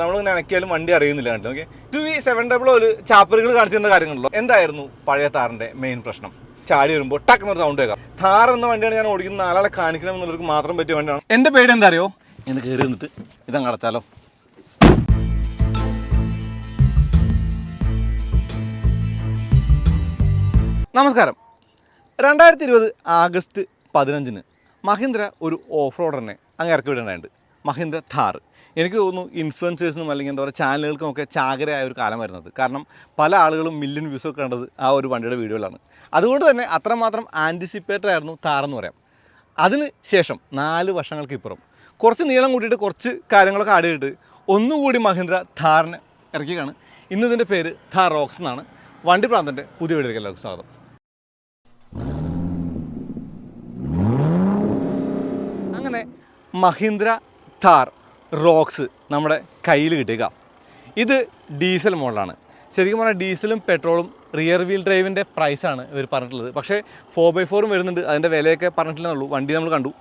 നമ്മളിങ്ങനെ അനക്കിയാലും വണ്ടി അറിയുന്നില്ല കണ്ടു. ഓക്കെ, 2V700 ചാപ്പറുകൾ കാണിച്ചിരുന്ന കാര്യങ്ങളല്ലോ. എന്തായിരുന്നു പഴയ താറിന്റെ മെയിൻ പ്രശ്നം? ചാടി വരുമ്പോൾ ടക്ക് എന്നൊരു സൗണ്ട് കേൾക്കാം. താർ എന്ന വണ്ടിയാണ് ഞാൻ ഓടിക്കുന്നത്, നാലാളെ കാണിക്കണം എന്നുള്ളവർക്ക് മാത്രം പറ്റിയ വണ്ടിയാണ്. എൻ്റെ പേര് എന്താ അറിയോ? ഇന്ന് കയറി നിന്നിട്ട് ഇതങ്ങ് അടച്ചാലോ. നമസ്കാരം. 2020 ആഗസ്റ്റ് 15 മഹീന്ദ്ര ഒരു ഓഫ് റോഡറിനെ അങ്ങ് ഇറക്കി വിടേണ്ടതുണ്ട്. മഹീന്ദ്ര ഥാർ. എനിക്ക് തോന്നുന്നു ഇൻഫ്ലുവൻസേഴ്സിനും അല്ലെങ്കിൽ എന്താ പറയുക ചാനലുകൾക്കും ഒക്കെ ചാകരയായ ഒരു കാലം വരുന്നത്. കാരണം പല ആളുകളും മില്യൺ വ്യൂസൊക്കെ കണ്ടത് ആ ഒരു വണ്ടിയുടെ വീഡിയോയിലാണ്. അതുകൊണ്ട് തന്നെ അത്രമാത്രം ആൻറ്റിസിപ്പേറ്റഡ് ആയിരുന്നു ഥാർ എന്ന് പറയാം. അതിന് ശേഷം 4 വർഷങ്ങൾക്ക് ഇപ്പുറം കുറച്ച് നീളം കൂട്ടിയിട്ട് കുറച്ച് കാര്യങ്ങളൊക്കെ ആഡ് ചെയ്തിട്ട് ഒന്നുകൂടി മഹീന്ദ്ര ഥാറിനെ ഇറക്കിയാണ്. ഇന്നിതിൻ്റെ പേര് ഥാർ റോക്സ് എന്നാണ്. വണ്ടി പ്രാന്തൻ്റെ പുതിയ വീഡിയോയിലേക്ക് എല്ലാവർക്കും സ്വാഗതം. അങ്ങനെ മഹീന്ദ്ര ഥാർ റോക്സ് നമ്മുടെ കയ്യിൽ കിട്ടിയേക്കാം. ഇത് ഡീസൽ മോഡലാണ്. ശരിക്കും പറഞ്ഞാൽ ഡീസലും പെട്രോളും റിയർ വീൽ ഡ്രൈവിൻ്റെ പ്രൈസാണ് ഇവർ പറഞ്ഞിട്ടുള്ളത്. പക്ഷേ 4x4 വരുന്നുണ്ട്, അതിൻ്റെ വിലയൊക്കെ പറഞ്ഞിട്ടില്ലെന്നുള്ളൂ. വണ്ടി നമ്മൾ കണ്ടു.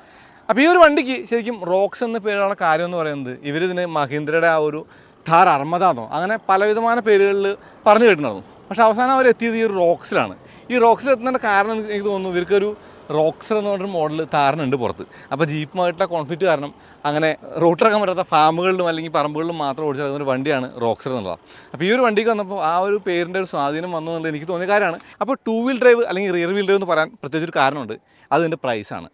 അപ്പോൾ ഈ ഒരു വണ്ടിക്ക് ശരിക്കും റോക്സ് എന്ന പേരുള്ള കാര്യം എന്ന് പറയുന്നത് ഇവരിതിന് മഹീന്ദ്രയുടെ ആ ഒരു ഥാർ അർമദാന്നോ അങ്ങനെ പലവിധമായ പേരുകളിൽ പറഞ്ഞു കേട്ടിട്ടുണ്ടായിരുന്നു. പക്ഷേ അവസാനം അവർ എത്തിയത് ഈ ഒരു റോക്സിലാണ്. ഈ റോക്സിൽ എത്തുന്നതിൻ്റെ കാരണം എനിക്ക് തോന്നുന്നു ഇവർക്കൊരു റോക്സർ എന്ന് പറഞ്ഞൊരു മോഡൽ താരനുണ്ട് പുറത്ത്. അപ്പോൾ ജീപ്പുമായിട്ടുള്ള കോൺഫ്ലിക്റ്റ് കാരണം അങ്ങനെ റോട്ടിറക്കാൻ പറ്റാത്ത ഫാമുകളിലും അല്ലെങ്കിൽ പറമ്പുകളിലും മാത്രം ഓടിച്ചു നടക്കുന്ന ഒരു വണ്ടിയാണ് റോക്സർ എന്നുള്ളത്. അപ്പോൾ ഈ ഒരു വണ്ടിക്ക് വന്നപ്പോൾ ആ ഒരു പേരിൻ്റെ ഒരു സ്വാധീനം വന്നു എന്നുള്ളത് എനിക്ക് തോന്നിയ കാര്യമാണ്. അപ്പോൾ 2 വീൽ ഡ്രൈവ് അല്ലെങ്കിൽ റിയർ വീൽ ഡ്രൈവ് എന്ന് പറയാൻ പ്രത്യേകിച്ചൊരു കാരണമുണ്ട്. അതിൻ്റെ പ്രൈസാണ്.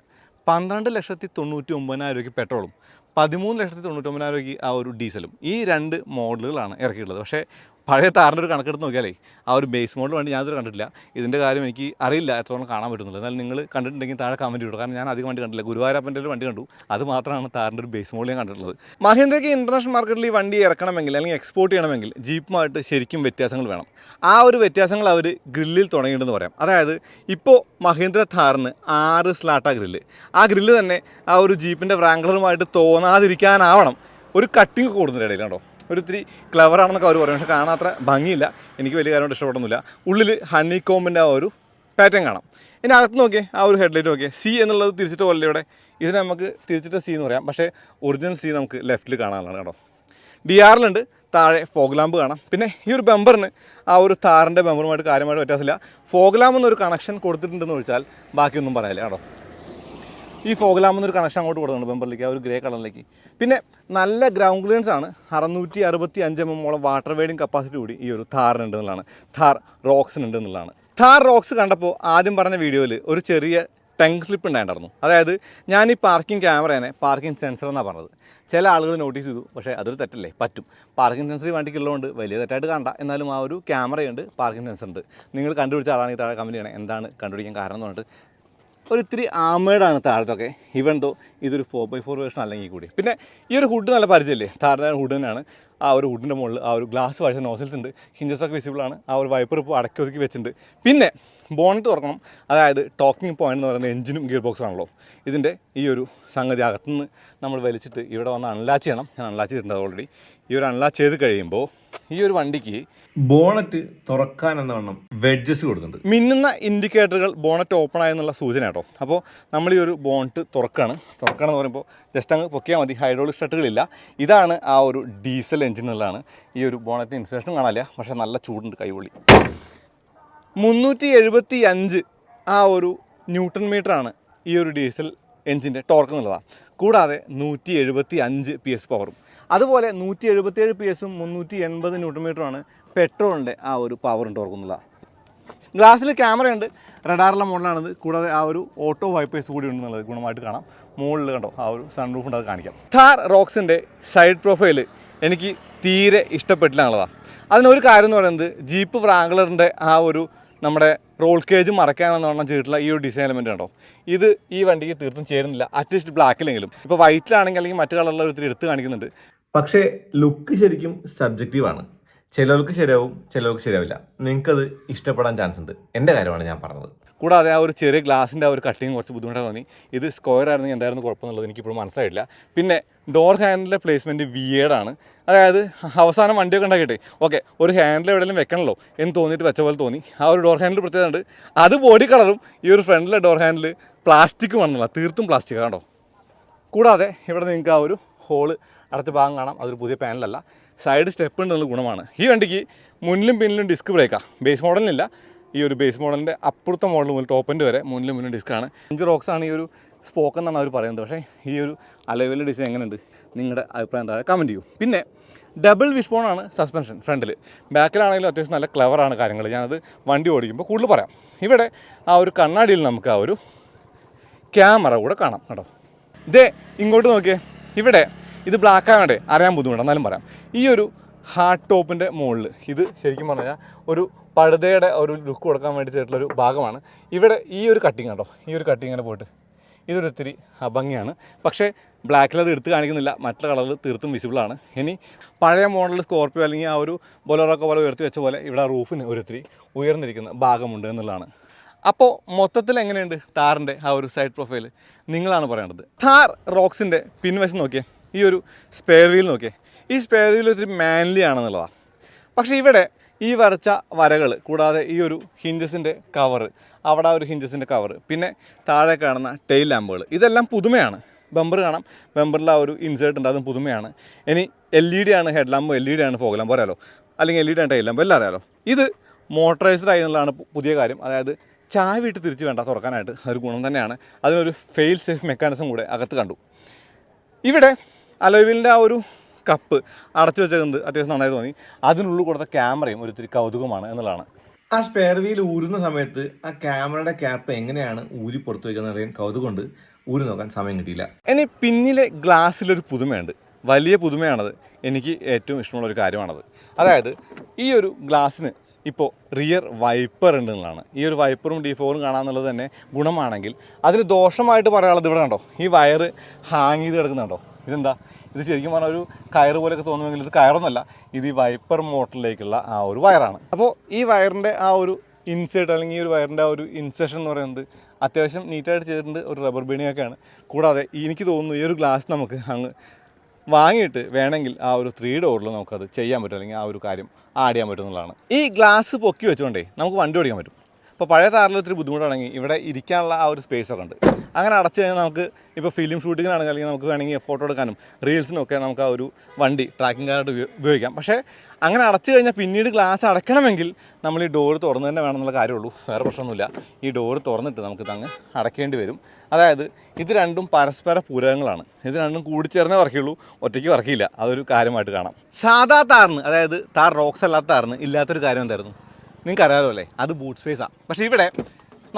12,99,000 രൂപയ്ക്ക് പെട്രോളും 13,99,000 രൂപയ്ക്ക് ആ ഒരു ഡീസലും. ഈ 2 മോഡലുകളാണ് ഇറക്കിയിട്ടുള്ളത്. പക്ഷേ പഴയ താറിൻ്റെ ഒരു കണക്കെടുത്ത് നോക്കിയാലേ ആ ഒരു ബേസ് മോഡൽ വണ്ടി ഞാനത് കണ്ടിട്ടില്ല. ഇതിൻ്റെ കാര്യം എനിക്ക് അറിയില്ല എത്രത്തോളം കാണാൻ പറ്റുന്നുള്ളൂ. എന്നാൽ നിങ്ങൾ കണ്ടിട്ടുണ്ടെങ്കിൽ താഴെ കമൻറ്റ് ഇടും. കാരണം ഞാൻ അധികം വണ്ടി കണ്ടില്ല. ഗുരുവായൂരപ്പൻ്റെ ഒരു വണ്ടി കണ്ടു, അത് മാത്രമാണ് താറിൻ്റെ ഒരു ബേസ് മോഡൽ ഞാൻ കണ്ടിട്ടുള്ളത്. മഹീന്ദ്രയ്ക്ക് ഇൻ്റർനാഷണൽ മാർക്കറ്റിൽ ഈ വണ്ടി ഇറക്കണമെങ്കിൽ അല്ലെങ്കിൽ എക്സ്പോർട്ട് ചെയ്യണമെങ്കിൽ ജീപ്പുമായിട്ട് ശരിക്കും വ്യത്യാസങ്ങൾ വേണം. ആ ഒരു വ്യത്യാസങ്ങൾ അവർ ഗ്രില്ലിൽ തുടങ്ങിയിട്ടുണ്ടെന്ന് പറയാം. അതായത് ഇപ്പോൾ മഹീന്ദ്ര ഥാറിന് 6 സ്ലാട്ടാ ഗ്രില്ല്. ആ ഗ്രില്ല് തന്നെ ആ ഒരു ജീപ്പിൻ്റെ വ്രാംഗ്ലറുമായിട്ട് തോന്നാതിരിക്കാനാവണം ഒരു കട്ടിങ് കൂടുന്നതിൻ്റെ ഇടയിൽ കേട്ടോ. ഒരു ഇത്തിരി ക്ലവറാണെന്നൊക്കെ അവർ പറയും. പക്ഷേ കാണാൻ അത്ര ഭംഗിയില്ല. എനിക്ക് വലിയ കാര്യമായിട്ട് ഇഷ്ടപ്പെടുന്നില്ല. ഉള്ളിൽ ഹണി കോമ്പിൻ്റെ ആ ഒരു പാറ്റേൺ കാണാം. ഇനി അകത്ത് നോക്കിയേ, ആ ഒരു ഹെഡ്ലൈറ്റ് നോക്കിയേ. സി എന്നുള്ളത് തിരിച്ചിട്ട് പോലെ ഇവിടെ ഇതിനെ നമുക്ക് തിരിച്ചിട്ട് സി എന്ന് പറയാം. പക്ഷേ ഒറിജിനൽ സി നമുക്ക് ലെഫ്റ്റിൽ കാണാനുള്ളതാണ് കേട്ടോ. DRL ഉണ്ട്, താഴെ ഫോഗ് ലാമ്പ് കാണാം. പിന്നെ ഈ ഒരു ബമ്പറിന് ആ ഒരു താറിൻ്റെ ബമ്പറുമായിട്ട് കാര്യമായിട്ട് വ്യത്യാസമില്ല. ഫോഗ് ലാമ്പ് എന്നൊരു കണക്ഷൻ കൊടുത്തിട്ടുണ്ടെന്ന് ചോദിച്ചാൽ ബാക്കിയൊന്നും പറയാനില്ല കേട്ടോ. ഈ ഫോഗ് ലാമ്പെന്നൊരു കണക്ഷൻ അങ്ങോട്ട് കൊടുക്കുന്നുണ്ട് ബമ്പറിലേക്ക്, ആ ഒരു ഗ്രേ കളറിലേക്ക്. പിന്നെ നല്ല ഗ്രൗണ്ട് ക്ലിയറൻസ് ആണ്. 665 mm വാട്ടർ വെയ്ഡിങ് കപ്പാസിറ്റി കൂടി ഈ ഒരു ഥാറിനുണ്ട് എന്നുള്ളതാണ്. ഥാർ റോക്സിനുണ്ട് എന്നുള്ളതാണ്. ഥാർ റോക്സ് കണ്ടപ്പോൾ ആദ്യം പറഞ്ഞ വീഡിയോയിൽ ഒരു ചെറിയ ടങ് സ്ലിപ്പ് ഉണ്ടായിരുന്നു. അതായത് ഞാൻ ഈ പാർക്കിംഗ് ക്യാമറേനെ പാർക്കിംഗ് സെൻസർ എന്നാണ് പറഞ്ഞത്. ചില ആളുകൾ നോട്ടീസ് ചെയ്തു. പക്ഷേ അതൊരു തെറ്റല്ലേ, പറ്റും. പാർക്കിംഗ് സെൻസർ ഈ വണ്ടിക്കുള്ളതുകൊണ്ട് വലിയ തെറ്റായിട്ട് കണ്ട. എന്നാലും ആ ഒരു ക്യാമറയുണ്ട്, പാർക്കിംഗ് സെൻസർ ഉണ്ട്. നിങ്ങൾ കണ്ടുപിടിച്ച ആളാണെങ്കിൽ താഴെ കമൻറ്റ് ചെയ്യണേ എന്താണ് കണ്ടുപിടിക്കാൻ കാരണം എന്ന് പറഞ്ഞിട്ട്. ഒരിത്തിരി ആമേഡാണ് താഴത്തൊക്കെ, ഈവൻ ദോ ഇതൊരു 4x4 വേർഷൻ അല്ലെങ്കിൽ കൂടി. പിന്നെ ഈ ഒരു ഹുഡ് നല്ല പരിചയമില്ലേ, താറിൻ്റെ ഹുഡ് തന്നെയാണ്. ആ ഒരു ഹുഡിൻ്റെ മുകളിൽ ആ ഒരു ഗ്ലാസ് വാഴ്ച നോസൽസ് ഉണ്ട്, ഹിഞ്ചസൊക്കെ വിസിബിളാണ്. ആ ഒരു വൈപ്പർ ഇപ്പോൾ അടക്കി ഒതുക്കി വെച്ചിട്ടുണ്ട്. പിന്നെ ബോണറ്റ് തുറക്കണം. അതായത് ടോക്കിംഗ് പോയിന്റ് എന്ന് പറയുന്നത് എഞ്ചിനും ഗിയർ ബോക്സും ആണല്ലോ. ഇതിൻ്റെ ഈ ഒരു സംഗതി അകത്തുനിന്ന് നമ്മൾ വലിച്ചിട്ട് ഇവിടെ വന്ന് അൺലാച്ച് ചെയ്യണം. ഞാൻ അൺലാച്ച് ചെയ്തിട്ടുണ്ട് ഓൾറെഡി. ഈ ഒരു അൺലാച്ച് ചെയ്ത് കഴിയുമ്പോൾ ഈ ഒരു വണ്ടിക്ക് ബോണറ്റ് തുറക്കാൻ എന്നവണ്ണം വെഡ്ജസ് കൊടുത്തിട്ടുണ്ട്. മിന്നുന്ന ഇൻഡിക്കേറ്ററുകൾ ബോണറ്റ് ഓപ്പൺ ആയെന്നുള്ള സൂചന കേട്ടോ. അപ്പോൾ നമ്മൾ ഈ ഒരു ബോണറ്റ് തുറക്കുകയാണെന്ന് പറയുമ്പോൾ ജസ്റ്റ് അങ്ങ് പൊക്കിയാൽ മതി. ഹൈഡ്രോളിക് സ്ട്രട്ടുകളില്ല. ഇതാണ് ആ ഒരു ഡീസൽ എഞ്ചിൻ എന്നുള്ളതാണ്. ഈ ഒരു ബോണറ്റ് ഇൻസുലേഷനും കാണാനില്ല, പക്ഷേ നല്ല ചൂടുണ്ട്, കൈപൊള്ളി. 375 ആ ഒരു ന്യൂട്ടൺ മീറ്ററാണ് ഈ ഒരു ഡീസൽ എഞ്ചിൻ്റെ ടോർക്ക് എന്നുള്ളതാണ്. കൂടാതെ 175 PS പവറും. അതുപോലെ 177 PS 380 ന്യൂട്ടൺ മീറ്ററുമാണ് പെട്രോളിൻ്റെ ആ ഒരു പവറും ടോർക്ക് എന്നുള്ളതാണ്. ഗ്ലാസ്സിൽ ക്യാമറയുണ്ട്, റഡാറുള്ള മോഡലാണിത്. കൂടാതെ ആ ഒരു ഓട്ടോ വൈപ്പേഴ്സ് കൂടി ഉണ്ടെന്നുള്ളത് ഗുണമായിട്ട് കാണാം. മുകളിൽ കണ്ടോ ആ ഒരു സൺറൂഫ് ഉണ്ട്, അത് കാണിക്കാം. ഥാർ റോക്സിൻ്റെ സൈഡ് പ്രൊഫൈൽ എനിക്ക് തീരെ ഇഷ്ടപ്പെട്ടില്ല എന്നുള്ളതാണ്. അതിനൊരു കാര്യം എന്ന് പറയുന്നത് ജീപ്പ് വ്രാംഗ്ലറിൻ്റെ ആ ഒരു നമ്മുടെ റോൾ കേജ് മറയ്ക്കാനെന്ന് പറഞ്ഞാൽ ചെയ്തിട്ടുള്ള ഈ ഒരു ഡിസൈൻ എലമെൻറ്റ് കണ്ടോ. ഇത് ഈ വണ്ടിക്ക് തീർത്തും ചേരുന്നില്ല. അറ്റ്ലീസ്റ്റ് ബ്ലാക്കിലെങ്കിലും. ഇപ്പോൾ വൈറ്റിലാണെങ്കിൽ അല്ലെങ്കിൽ മറ്റു കളറിലുള്ള ഒത്തിരി എടുത്ത് കാണിക്കുന്നുണ്ട്. പക്ഷേ ലുക്ക് ശരിക്കും സബ്ജക്റ്റീവാണ്. ചിലർക്ക് ശരിയാവും, ചിലർക്ക് ശരിയാവില്ല. നിങ്ങൾക്കത് ഇഷ്ടപ്പെടാൻ ചാൻസ് ഉണ്ട്. എൻ്റെ കാര്യമാണ് ഞാൻ പറഞ്ഞത്. കൂടാതെ ആ ഒരു ചെറിയ ഗ്ലാസിൻ്റെ ആ ഒരു കട്ടിങ് കുറച്ച് ബുദ്ധിമുട്ടായി തോന്നി. ഇത് സ്ക്വയർ ആയിരുന്നെങ്കിൽ എന്തായിരുന്നു കുഴപ്പമെന്നുള്ളത് എനിക്കിപ്പോഴും മനസ്സിലായിട്ടില്ല. പിന്നെ ഡോർ ഹാൻഡിലെ പ്ലേസ്മെൻറ്റ് വിയേഡാണ്. അതായത് അവസാനം വണ്ടിയൊക്കെ ഉണ്ടാക്കിയിട്ടേ ഓക്കെ ഒരു ഹാൻഡിൽ എവിടെയെങ്കിലും വെക്കണമല്ലോ എന്ന് തോന്നിയിട്ട് വെച്ച പോലെ തോന്നി. ആ ഒരു ഡോർ ഹാൻഡിൽ പ്രത്യേകത ഉണ്ട്. അത് ബോഡി കളറും ഈ ഒരു ഫ്രണ്ടിലെ ഡോർ ഹാൻഡിൽ പ്ലാസ്റ്റിക് വന്നുള്ള തീർത്തും പ്ലാസ്റ്റിക് കണ്ടോ. കൂടാതെ ഇവിടെ നിങ്ങൾക്ക് ആ ഒരു ഹോള് അടച്ച ഭാഗം കാണാം. അതൊരു പുതിയ പാനലല്ല. സൈഡ് സ്റ്റെപ്പ് ഉണ്ടെന്നുള്ള ഗുണമാണ്. ഈ വണ്ടിക്ക് മുന്നിലും പിന്നിലും ഡിസ്ക് ബ്രേക്കാണ്. ബേസ് മോഡലിനില്ല, ഈ ഒരു ബേസ് മോഡലിൻ്റെ അപ്പുറത്തെ മോഡൽ മുതൽ ടോപ്പ് എൻഡ് വരെ മുന്നിലും മുന്നിലും ഡിസ്ക്കാണ്. 5 റോക്സാണ് ഈ ഒരു സ്പോക്ക് എന്നാണ് അവർ പറയുന്നത്. പക്ഷേ ഈ ഒരു അലോയിലെ ഡിസൈൻ എങ്ങനെയുണ്ട്, നിങ്ങളുടെ അഭിപ്രായം താഴെ കമൻറ്റ് ചെയ്യൂ. പിന്നെ ഡബിൾ വിഷ്ബോണാണ് സസ്പെൻഷൻ ഫ്രണ്ടിൽ. ബാക്കിലാണെങ്കിലും അത്യാവശ്യം നല്ല ക്ലവറാണ് കാര്യങ്ങൾ. ഞാനത് വണ്ടി ഓടിക്കുമ്പോൾ കൂടുതൽ പറയാം. ഇവിടെ ആ ഒരു കണ്ണാടിയിൽ നമുക്ക് ആ ഒരു ക്യാമറ കൂടെ കാണാം കേട്ടോ. ഇതേ ഇങ്ങോട്ട് നോക്കിയേ, ഇവിടെ ഇത് ബ്ലാക്ക് ആയതുകൊണ്ട് അറിയാൻ ബുദ്ധിമുട്ടാണ്, എന്നാലും പറയാം. ഈ ഒരു ഹാർഡ് ടോപ്പിൻ്റെ മുകളിൽ ഇത് ശരിക്കും പറഞ്ഞാൽ ഒരു പഴുതയുടെ ഒരു ലുക്ക് കൊടുക്കാൻ വേണ്ടി ചെയ്തിട്ടുള്ളൊരു ഭാഗമാണ്. ഇവിടെ ഈ ഒരു കട്ടിങ് കേട്ടോ, ഈ ഒരു കട്ടിങ് ഇങ്ങനെ പോയിട്ട് ഇതൊരു ഇത്തിരി ഭംഗിയാണ്. പക്ഷേ ബ്ലാക്കിൽ അത് എടുത്ത് കാണിക്കുന്നില്ല, മറ്റുള്ള കളറിൽ തീർത്തും വിസിബിളാണ്. ഇനി പഴയ മോഡൽ സ്കോർപ്പിയോ അല്ലെങ്കിൽ ആ ഒരു ബൊലേറോക്കെ പോലെ ഉയർത്തി വെച്ച പോലെ ഇവിടെ റൂഫിന് ഒരിത്തിരി ഉയർന്നിരിക്കുന്ന ഭാഗമുണ്ട് എന്നുള്ളതാണ്. അപ്പോൾ മൊത്തത്തിൽ എങ്ങനെയുണ്ട് താറിൻ്റെ ആ ഒരു സൈഡ് പ്രൊഫൈൽ, നിങ്ങളാണ് പറയേണ്ടത്. താർ റോക്സിൻ്റെ പിൻവശം നോക്കിയേ, ഈ ഒരു സ്പെയർ വീൽ നോക്കിയേ, ഈ സ്പെയർ വീൽ ഒത്തിരി മാൻലി ആണെന്നുള്ളതാണ്. പക്ഷേ ഇവിടെ ഈ വരച്ച വരകൾ കൂടാതെ ഈ ഒരു ഹിഞ്ചസിൻ്റെ കവറ്, അവിടെ ആ ഒരു ഹിഞ്ചസിൻ്റെ കവറ്, പിന്നെ താഴെ കാണുന്ന ടെയിൽ ലാമ്പുകൾ, ഇതെല്ലാം പുതുമയാണ്. ബമ്പർ കാണാം, ബമ്പറിൽ ആ ഒരു ഇൻസേർട്ട് ഉണ്ട്, അതും പുതുമയാണ്. ഇനി LED ആണ് ഹെഡ് ലാമ്പ്, LED ആണ് ഫോഗ് ലാമ്പ് അറിയാലോ, അല്ലെങ്കിൽ LED ആണ് ടെയിൽ ലാമ്പ് എല്ലാം അറിയാലോ. ഇത് മോട്ടറൈസ്ഡ് ആയി എന്നുള്ളതാണ് പുതിയ കാര്യം. അതായത് ചാവി ഇട്ട് തിരിച്ച് വേണ്ട തുറക്കാനായിട്ട്, അതൊരു ഗുണം തന്നെയാണ്. അതിനൊരു ഫെയിൽ സേഫ് മെക്കാനിസം കൂടെ അകത്ത് കണ്ടു. ഇവിടെ അലോയ് ആ ഒരു കപ്പ് അടച്ചു വെച്ചത് അത്യാവശ്യം നന്നായി തോന്നി. അതിനുള്ളിൽ കൊടുത്ത ക്യാമറയും ഒരിത്തിരി കൗതുകമാണ് എന്നുള്ളതാണ്. ആ സ്പെയർ വീൽ ഊരുന്ന സമയത്ത് ആ ക്യാമറയുടെ ക്യാപ്പ് എങ്ങനെയാണ് ഊരി പുറത്തു വയ്ക്കുന്നത് അറിയാൻ കൗതുകൊണ്ട് ഊരി നോക്കാൻ സമയം കിട്ടിയില്ല. ഇനി പിന്നിലെ ഗ്ലാസ്സിലൊരു പുതുമയുണ്ട്, വലിയ പുതുമയാണത്. എനിക്ക് ഏറ്റവും ഇഷ്ടമുള്ള ഒരു കാര്യമാണത്. അതായത് ഈ ഒരു ഗ്ലാസ്സിന് ഇപ്പോൾ റിയർ വൈപ്പർ ഉണ്ട് എന്നുള്ളതാണ്. ഈ ഒരു വൈപ്പറും D4ഉം കാണാമെന്നുള്ളത് തന്നെ ഗുണമാണെങ്കിൽ, അതിന് ദോഷമായിട്ട് പറയാനുള്ളത് ഇവിടെ കണ്ടോ, ഈ വയറ് ഹാങ് ചെയ്ത് കിടക്കുന്നുണ്ടോ. ഇതെന്താ, ഇത് ശരിക്കും പറഞ്ഞാൽ ഒരു കയറ് പോലെയൊക്കെ തോന്നുമെങ്കിൽ ഇത് കയറൊന്നുമല്ല, ഇത് ഈ വൈപ്പർ മോട്ടറിലേക്കുള്ള ആ ഒരു വയറാണ്. അപ്പോൾ ഈ വയറിൻ്റെ ആ ഒരു ഇൻസേർട്ട് അല്ലെങ്കിൽ ഈ ഒരു വയറിൻ്റെ ആ ഒരു ഇൻസെഷൻ എന്ന് പറയുന്നത് അത്യാവശ്യം നീറ്റായിട്ട് ചെയ്തിട്ടുണ്ട്. ഒരു റബ്ബർ ബീണിയൊക്കെയാണ്. കൂടാതെ എനിക്ക് തോന്നുന്നു ഈ ഒരു ഗ്ലാസ് നമുക്ക് അങ്ങ് വാങ്ങിയിട്ട് വേണമെങ്കിൽ ആ ഒരു 3 ഡോറിൽ നമുക്കത് ചെയ്യാൻ പറ്റും, അല്ലെങ്കിൽ ആ ഒരു കാര്യം ആഡ് ചെയ്യാൻ പറ്റും എന്നുള്ളതാണ്. ഈ ഗ്ലാസ് പൊക്കി വെച്ചുകൊണ്ടേ നമുക്ക് വണ്ടി ഓടിക്കാൻ പറ്റും. ഇപ്പോൾ പഴയ താറിൽ ഒത്തിരി ബുദ്ധിമുട്ടാണെങ്കിൽ ഇവിടെ ഇരിക്കാനുള്ള ആ ഒരു സ്പേസൊക്കെ ഉണ്ട്. അങ്ങനെ അടച്ചു കഴിഞ്ഞാൽ നമുക്ക് ഇപ്പോൾ ഫിലിം ഷൂട്ടിങ്ങിനാണെങ്കിൽ, അല്ലെങ്കിൽ നമുക്ക് വേണമെങ്കിൽ ഫോട്ടോ എടുക്കാനും റീൽസിനൊക്കെ നമുക്ക് ആ ഒരു വണ്ടി ട്രാക്കിംഗ് കാറായിട്ട് ഉപയോഗിക്കാം. പക്ഷേ അങ്ങനെ അടച്ചു കഴിഞ്ഞാൽ പിന്നീട് ഗ്ലാസ് അടയ്ക്കണമെങ്കിൽ നമ്മൾ ഈ ഡോറ് തുറന്ന് തന്നെ വേണമെന്നുള്ള കാര്യമുള്ളൂ, വേറെ പ്രശ്നമൊന്നുമില്ല. ഈ ഡോറ് തുറന്നിട്ട് നമുക്കിതങ്ങ് അടയ്ക്കേണ്ടി വരും. അതായത് ഇത് രണ്ടും പരസ്പര പൂരകങ്ങളാണ്. ഇത് രണ്ടും കൂടിച്ചേർന്നേ വർക്കുള്ളൂ, ഒറ്റയ്ക്ക് വർക്കില്ല. അതൊരു കാര്യമായിട്ട് കാണാം. സാധാ താറിന്, അതായത് താർ റോക്സ് അല്ലാത്ത താറിന് ഇല്ലാത്തൊരു കാര്യം എന്തായിരുന്നു നിങ്ങൾക്ക് അറിയാമല്ലോ അല്ലേ, അത് ബൂട്ട് സ്പേസാണ്. പക്ഷേ ഇവിടെ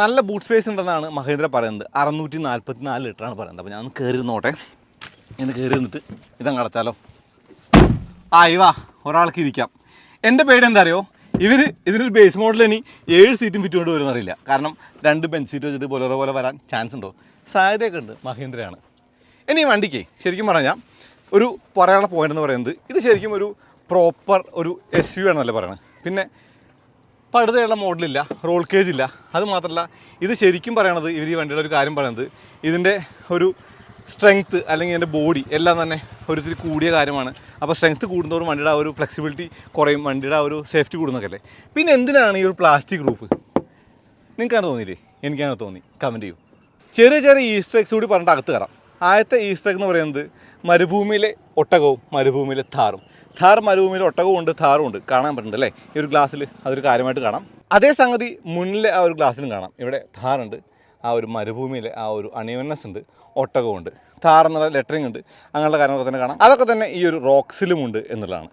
നല്ല ബൂട്ട് സ്പേസ് ഉണ്ടെന്നാണ് മഹീന്ദ്ര പറയുന്നത്. 644 ലിറ്ററാണ് പറയുന്നത്. അപ്പോൾ ഞാൻ കയറി ഇരുന്നോട്ടെ, ഇങ്ങനെ കയറി നിന്നിട്ട് ഇതങ്ങ് അടച്ചാലോ. വാ, ഒരാൾക്ക് ഇരിക്കാം. എൻ്റെ പേര് എന്താ അറിയോ, ഇതിനൊരു ബേസ് മോഡൽ ഇനി 7 സീറ്റും ഫിറ്റ് കൊണ്ട് വരുമെന്ന് അറിയില്ല. കാരണം 2 ബെഞ്ച് സീറ്റ് വെച്ചിട്ട് ബൊലേറോ പോലെ വരാൻ ചാൻസ് ഉണ്ടോ, സാധ്യതയൊക്കെ ഉണ്ട്. മഹീന്ദ്രയാണ്. ഇനി ഈ വണ്ടിക്ക് ശരിക്കും പറഞ്ഞാൽ ഒരു പറയാനുള്ള പോയിന്റ് എന്ന് പറയുന്നത്, ഇത് ശരിക്കും ഒരു പ്രോപ്പർ ഒരു SUV ആണെന്നല്ലേ പറയണത്. പിന്നെ പടുതയുള്ള മോഡലില്ല, റോൾ കേജ് ഇല്ല. അതുമാത്രമല്ല, ഇത് ശരിക്കും പറയണത്, ഇവർ ഈ വണ്ടിയുടെ ഒരു കാര്യം പറയുന്നത്, ഇതിൻ്റെ ഒരു സ്ട്രെങ്ത്ത് അല്ലെങ്കിൽ ഇതിൻ്റെ ബോഡി എല്ലാം തന്നെ ഒരിത്തിരി കൂടിയ കാര്യമാണ്. അപ്പോൾ സ്ട്രെങ്ത്ത് കൂടുന്നതോറും വണ്ടിയുടെ ആ ഒരു ഫ്ലെക്സിബിലിറ്റി കുറയും, വണ്ടിയുടെ ആ ഒരു സേഫ്റ്റി കൂടുന്നൊക്കെ അല്ലേ. പിന്നെ എന്തിനാണ് ഈ ഒരു പ്ലാസ്റ്റിക് റൂഫ്, നിങ്ങൾക്കാണ് തോന്നിയില്ലേ? എനിക്കാണ് തോന്നി, കമൻറ്റ് ചെയ്യൂ. ചെറിയ ചെറിയ ഈസ്റ്റർ എഗ്സ് കൂടി പറഞ്ഞിട്ട് അകത്ത് കയറാം. ആദ്യത്തെ ഈസ്റ്റർ എഗ് എന്ന് പറയുന്നത് മരുഭൂമിയിലെ ഒട്ടകവും മരുഭൂമിയിലെ താറും. താർ മരുഭൂമിയിൽ ഒട്ടകവും ഉണ്ട്, താറും ഉണ്ട്, കാണാൻ പറ്റുന്നുണ്ട് അല്ലേ ഈ ഒരു ഗ്ലാസ്സിൽ. അതൊരു കാര്യമായിട്ട് കാണാം. അതേ സംഗതി മുന്നിലെ ആ ഒരു ഗ്ലാസ്സിലും കാണാം. ഇവിടെ താറുണ്ട്, ആ ഒരു മരുഭൂമിയിലെ ആ ഒരു അണിവന്നസ് ഉണ്ട്, ഒട്ടകമുണ്ട്, താർ എന്നുള്ള ലെറ്ററിങ് ഉണ്ട്, അങ്ങനെയുള്ള കാര്യങ്ങളൊക്കെ തന്നെ കാണാം. അതൊക്കെ തന്നെ ഈ ഒരു റോക്സിലുമുണ്ട് എന്നുള്ളതാണ്.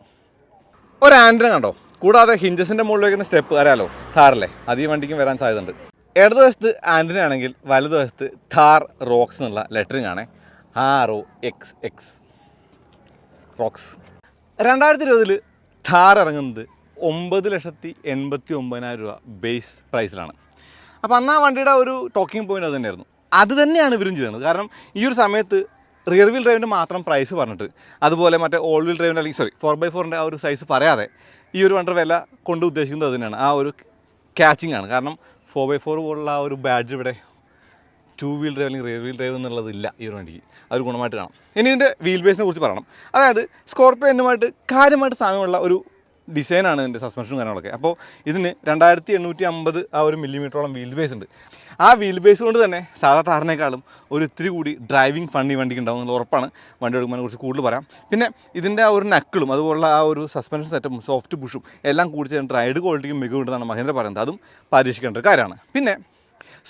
ഒരു ആൻറ്റിന കണ്ടോ, കൂടാതെ ഹിഞ്ചസിൻ്റെ മുകളിൽ വയ്ക്കുന്ന സ്റ്റെപ്പ് അറിയാലോ, താറല്ലേ, അത് ഈ വണ്ടിക്കും വരാൻ സാധ്യതയുണ്ട്. ഇടതുവശത്ത് ആൻറ്റിന ആണെങ്കിൽ വലതുവശത്ത് താർ റോക്സ് എന്നുള്ള ലെറ്ററിങ് ആണ്, ROXX റോക്സ്. 2020 താർ ഇറങ്ങുന്നത് 9,89,000 രൂപ ബേസ് പ്രൈസിലാണ്. അപ്പോൾ അന്ന് ആ വണ്ടിയുടെ ഒരു ടോക്കിംഗ് പോയിന്റ് അത് തന്നെയായിരുന്നു. അത് തന്നെയാണ് ഇവരും ചെയ്യുന്നത്. കാരണം ഈ ഒരു സമയത്ത് റിയർ വീൽ ഡ്രൈവിൻ്റെ മാത്രം പ്രൈസ് പറഞ്ഞിട്ട്, അതുപോലെ മറ്റേ ഓൾ വീൽ ഡ്രൈവിൻ്റെ അല്ലെങ്കിൽ 4x4ൻ്റെ ആ ഒരു സൈസ് പറയാതെ ഈ ഒരു വണ്ടിയുടെ വില കൊണ്ട് ഉദ്ദേശിക്കുന്നത് അത് തന്നെയാണ്, ആ ഒരു ക്യാച്ചിങ് ആണ്. കാരണം 4x4 പോലുള്ള ആ ഒരു ബാഡ്ജ് ഇവിടെ 2 വീൽ ഡ്രൈവ് അല്ലെങ്കിൽ റിയർ വീൽ ഡ്രൈവ് എന്നുള്ളതില്ല ഈ ഒരു വണ്ടിക്ക്. അതൊരു ഗുണമായിട്ട് കാണാം. ഇനി ഇതിൻ്റെ വീൽ ബേസിനെ കുറിച്ച് പറയണം. അതായത് സ്കോർപ്പിയോ എന്നുമായിട്ട് കാര്യമായിട്ട് സാമ്യമുള്ള ഒരു ഡിസൈനാണ് ഇതിൻ്റെ സസ്പെൻഷനും കാര്യങ്ങളൊക്കെ. അപ്പോൾ ഇതിന് 2850 ആ ഒരു മില്ലിമീറ്ററോളം വീൽ ബേസ് ഉണ്ട്. ആ വീൽ ബേസ് കൊണ്ട് തന്നെ സാധാ താറിനേക്കാളും ഒരു ഇത്തിരി കൂടി ഡ്രൈവിംഗ് ഫണ്ട് ഈ വണ്ടിക്ക് ഉണ്ടാവും എന്നുള്ള ഉറപ്പാണ്. വണ്ടി എടുക്കുമ്പോൾ കുറിച്ച് കൂടുതൽ പറയാം. പിന്നെ ഇതിൻ്റെ ആ ഒരു നക്കിളും അതുപോലുള്ള ആ ഒരു സസ്പെൻഷൻ സെറ്റപ്പും സോഫ്റ്റ് പുഷും എല്ലാം കൂടി ചേർന്ന് റൈഡ് ക്വാളിറ്റിക്കും മികവുണ്ടെന്നാണ് മഹീന്ദ്ര പറയുന്നത്. അതും പരീക്ഷിക്കേണ്ട ഒരു കാര്യമാണ്. പിന്നെ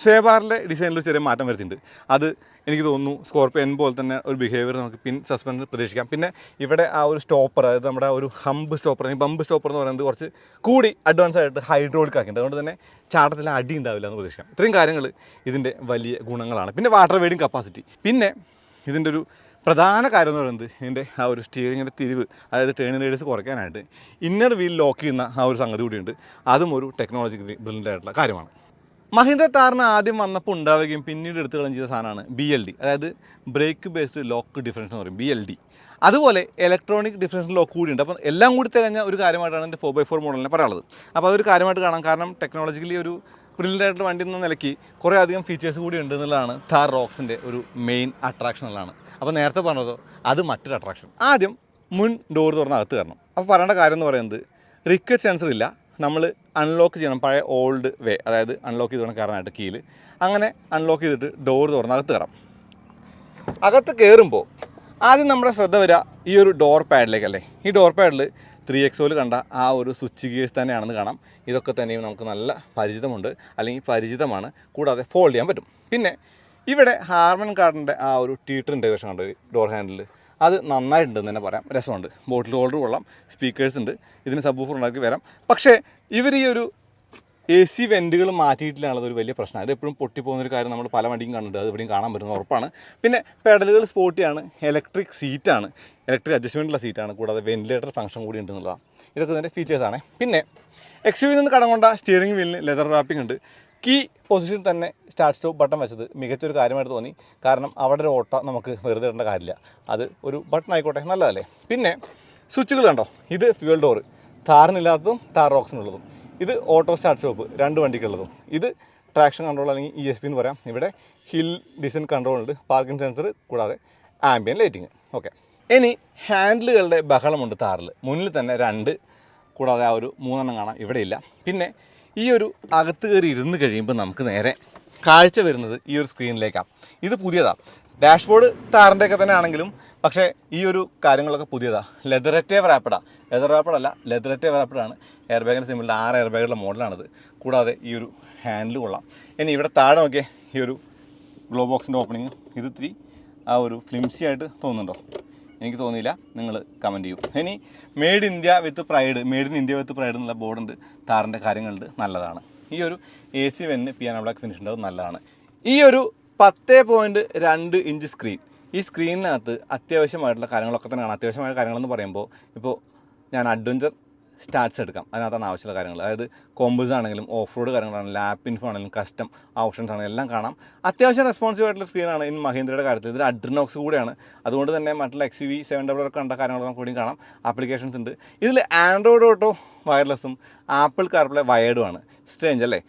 ഷേബാറിലെ ഡിസൈനിൽ ചെറിയ മാറ്റം വരുത്തിയിട്ടുണ്ട്. അത് എനിക്ക് തോന്നുന്നു സ്കോർപ്പിയോ എൻ പോലെ തന്നെ ഒരു ബിഹേവിയർ നമുക്ക് പിൻ സസ്പെൻഷൻ പ്രതീക്ഷിക്കാം. പിന്നെ ഇവിടെ ആ ഒരു സ്റ്റോപ്പർ, അതായത് നമ്മുടെ ഒരു ഹമ്പ് സ്റ്റോപ്പർ, ബമ്പ് സ്റ്റോപ്പർ എന്ന് പറയുന്നത് കുറച്ച് കൂടി അഡ്വാൻസ് ആയിട്ട് ഹൈഡ്രോളിക് ആക്കിയിട്ടുണ്ട്. അതുകൊണ്ട് തന്നെ ചാട്ടത്തിൽ അടി ഉണ്ടാവില്ല എന്ന് പ്രതീക്ഷിക്കാം. ഇത്രയും കാര്യങ്ങൾ ഇതിൻ്റെ വലിയ ഗുണങ്ങളാണ്. പിന്നെ വാട്ടർ വെയ്ഡിങ് കപ്പാസിറ്റി. പിന്നെ ഇതിൻ്റെ ഒരു പ്രധാന കാര്യം എന്ന് പറയുന്നത് ഇതിൻ്റെ ആ ഒരു സ്റ്റിയറിങ്ങിൻ്റെ തിരിവ്, അതായത് ടേണിംഗ് റേഡിയസ് കുറയ്ക്കാനായിട്ട് ഇന്നർ വീൽ ലോക്ക് ചെയ്യുന്ന ആ ഒരു സംഗതി കൂടിയുണ്ട്. അതും ഒരു ടെക്നോളജിക്കലി ബ്രില്യൻ്റ് ആയിട്ടുള്ള കാര്യമാണ്. മഹീന്ദ്ര താറിന് ആദ്യം വന്നപ്പോൾ ഉണ്ടാവുകയും പിന്നീട് എടുത്തു കളഞ്ഞ ചെയ്ത സാധനമാണ് BLD, അതായത് ബ്രേക്ക് ബേസ്ഡ് ലോക്ക് ഡിഫറൻസ് എന്ന് പറയും, BLD. അതുപോലെ ഇലക്ട്രോണിക് ഡിഫറൻഷ്യൽ ലോക്ക് കൂടിയുണ്ട്. അപ്പോൾ എല്ലാം കൂടി തികഞ്ഞ ഒരു കാര്യമായിട്ടാണ് എൻ്റെ 4x4 മോഡലിനെ പറയാനുള്ളത്. അപ്പോൾ അതൊരു കാര്യമായിട്ട് കാണാം. കാരണം ടെക്നോളജിക്കലി ഒരു ബ്രില്യൻ്റ് ആയിട്ടുള്ള വണ്ടി എന്ന നിലയ്ക്ക് കുറേ അധികം ഫീച്ചേഴ്സ് കൂടി ഉണ്ട് എന്നുള്ളതാണ് താർ റോക്സിൻ്റെ ഒരു മെയിൻ അട്രാക്ഷൻ ഉള്ളതാണ്. അപ്പോൾ നേരത്തെ പറഞ്ഞതോ അത് മറ്റൊരു അട്രാക്ഷൻ. ആദ്യം മുൻ ഡോർ തുറന്ന് അകത്ത് കയറണം. അപ്പോൾ പറയേണ്ട കാര്യം എന്ന് പറയുന്നത് റിക്വസ്റ്റ് സെൻസർ ഇല്ല. നമ്മൾ അൺലോക്ക് ചെയ്യണം പഴയ ഓൾഡ് വേ, അതായത് അൺലോക്ക് ചെയ്ത് വേണം കയറാനായിട്ട് കീയിൽ. അങ്ങനെ അൺലോക്ക് ചെയ്തിട്ട് ഡോർ തുറന്ന് അകത്ത് കയറാം. അകത്ത് കയറുമ്പോൾ ആദ്യം നമ്മുടെ ശ്രദ്ധ വരിക ഈ ഒരു ഡോർ പാഡിലേക്കല്ലേ. ഈ ഡോർ പാഡിൽ 3XOയിൽ കണ്ട ആ ഒരു സ്വിച്ച് ഗിയേഴ്സ് തന്നെയാണെന്ന് കാണാം. ഇതൊക്കെ തന്നെയും നമുക്ക് നല്ല പരിചിതമുണ്ട്, അല്ലെങ്കിൽ പരിചിതമാണ്. കൂടാതെ ഫോൾഡ് ചെയ്യാൻ പറ്റും. പിന്നെ ഇവിടെ ഹാർമൻ കാർഡിൻ്റെ ആ ഒരു ടീറ്റർ ഇൻറ്റഗ്രേഷൻ ഉണ്ട് ഡോർ ഹാൻഡിൽ. അത് നന്നായിട്ടുണ്ടെന്ന് തന്നെ പറയാം. രസമുണ്ട്. ബോട്ടിൽ ഹോൾഡർ കൊള്ളാം. സ്പീക്കേഴ്സ് ഉണ്ട്. ഇതിന് സബ് വൂഫർ ഉണ്ടാക്കി വരാം. പക്ഷേ ഇവർ ഈ ഒരു AC വെൻറ്റുകൾ മാറ്റിയിട്ടില്ലാന്നുള്ളത് ഒരു വലിയ പ്രശ്നമാണ്. ഇത് എപ്പോഴും പൊട്ടിപ്പോകുന്നൊരു കാര്യം നമ്മൾ പല വണ്ടിയും കണ്ടിട്ടുണ്ട്. അത് ഇവിടെയും കാണാൻ പറ്റുന്ന ഉറപ്പാണ്. പിന്നെ പെഡലുകൾ സ്പോർട്ടിയാണ്. ഇലക്ട്രിക് സീറ്റാണ്, ഇലക്ട്രിക് അഡ്ജസ്റ്റ്മെൻറ്റുള്ള സീറ്റാണ്. കൂടാതെ വെൻറ്റിലേറ്റർ ഫംഗ്ഷൻ കൂടി ഉണ്ടെന്നുള്ളതാണ്. ഇതൊക്കെ ഇതിൻ്റെ ഫീച്ചേഴ്സാണ്. പിന്നെ XUV നിന്ന് കടം കൊണ്ട സ്റ്റിയറിംഗ് വീലിന് ലെതർ റാപ്പിംഗ് ഉണ്ട്. കീ പൊസിഷനിൽ തന്നെ സ്റ്റാർട്ട് സ്റ്റോപ്പ് ബട്ടൺ വെച്ചത് മികച്ചൊരു കാര്യമായിട്ട് തോന്നി. കാരണം അവിടെ ഒരു ഓട്ട നമുക്ക് വെറുതെ ഇടേണ്ട കാര്യമില്ല. അത് ഒരു ബട്ടൺ ആയിക്കോട്ടെ, നല്ലതല്ലേ. പിന്നെ സ്വിച്ചുകൾ കണ്ടോ, ഇത് ഫ്യൂവൽ ഡോറ്, താറിനില്ലാത്തതും താർ റോക്സിനുള്ളതും. ഇത് ഓട്ടോ സ്റ്റാർട്ട് സ്റ്റോപ്പ്, 2 വണ്ടിക്കുള്ളതും. ഇത് ട്രാക്ഷൻ കൺട്രോൾ അല്ലെങ്കിൽ ESP എന്ന് പറയാം. ഇവിടെ ഹിൽ ഡിസൈൻ കൺട്രോൾ ഉണ്ട്, പാർക്കിംഗ് സെൻസർ, കൂടാതെ ആംബിയൻ ലൈറ്റിങ്. ഓക്കെ, ഇനി ഹാൻഡിലുകളുടെ ബഹളമുണ്ട് താറിൽ. മുന്നിൽ തന്നെ 2, കൂടാതെ ആ ഒരു 3 കാണാം, ഇവിടെ ഇല്ല. പിന്നെ ഈ ഒരു അകത്ത് കയറി ഇരുന്ന് കഴിയുമ്പോൾ നമുക്ക് നേരെ കാഴ്ച വരുന്നത് ഈ ഒരു സ്ക്രീനിലേക്കാണ്. ഇത് പുതിയതാണ്. ഡാഷ്ബോർഡ് താറിൻ്റെയൊക്കെ തന്നെ ആണെങ്കിലും പക്ഷേ ഈ ഒരു കാര്യങ്ങളൊക്കെ പുതിയതാണ്. ലെതററ്റേ റാപ്പിഡാണ്. ലെതർ റാപ്പിഡല്ല, ലെതററ്റേ റാപ്പിഡാണ്. എയർ ബാഗിൻ്റെ സിമ്പിളിൽ 6 എയർ ബാഗുള്ള മോഡലാണിത്. കൂടാതെ ഈ ഒരു ഹാൻഡിൽ കൊള്ളാം. ഇനി ഇവിടെ താഴെ നോക്കിയേ, ഈ ഒരു ഗ്ലോ ബോക്സിൻ്റെ ഓപ്പണിങ്, ഇത് ഇത്തിരി ആ ഒരു ഫ്ലിംസി ആയിട്ട് തോന്നുന്നുണ്ടോ? എനിക്ക് തോന്നിയില്ല, നിങ്ങൾ കമൻറ്റ് ചെയ്യും. ഇനി made in India with pride എന്നുള്ള ബോർഡുണ്ട്. താറിൻ്റെ കാര്യങ്ങളുണ്ട്, നല്ലതാണ്. ഈ ഒരു AC വെന്ന് പിയാനോ ബ്ലാക്ക് ഫിനിഷ് ഉണ്ട്, അത് നല്ലതാണ്. ഈ ഒരു 10.2 ഇഞ്ച് സ്ക്രീൻ, ഈ സ്ക്രീനിനകത്ത് അത്യാവശ്യമായിട്ടുള്ള കാര്യങ്ങളൊക്കെ തന്നെയാണ്. അത്യാവശ്യമായ കാര്യങ്ങളെന്ന് പറയുമ്പോൾ ഇപ്പോൾ ഞാൻ അഡ്വഞ്ചർ സ്റ്റാർട്ട്സ് എടുക്കാം, അതിനകത്താണ് ആവശ്യമുള്ള കാര്യങ്ങൾ. അതായത് കോമ്പസ് ആണെങ്കിലും ഓഫ് റോഡ് കാര്യങ്ങളാണെങ്കിലും ലാപ്പ് ഇൻഫോ ആണെങ്കിലും കസ്റ്റം ഓപ്ഷൻസ് ആണെങ്കിലും എല്ലാം കാണാം. അത്യാവശ്യം റെസ്പോൺസീവ് ആയിട്ടുള്ള സ്ക്രീനാണ് ഇൻ മഹീന്ദ്രയുടെ കാര്യത്തിൽ. ഇത് അഡ്രിനോക്സ് കൂടെയാണ്. അതുകൊണ്ട് തന്നെ മറ്റുള്ള XUV 700 കണ്ട കാര്യങ്ങളൊക്കെ കൂടിയും കാണാം. ആപ്ലിക്കേഷൻസ് ഉണ്ട്. ഇതിൽ ആൻഡ്രോയിഡ് ഓട്ടോ വയർലെസ്സും ആപ്പിൾ കാർപ്ലേ വയേർഡുമാണ്. സ്ട്രേഞ്ച് അല്ലേ?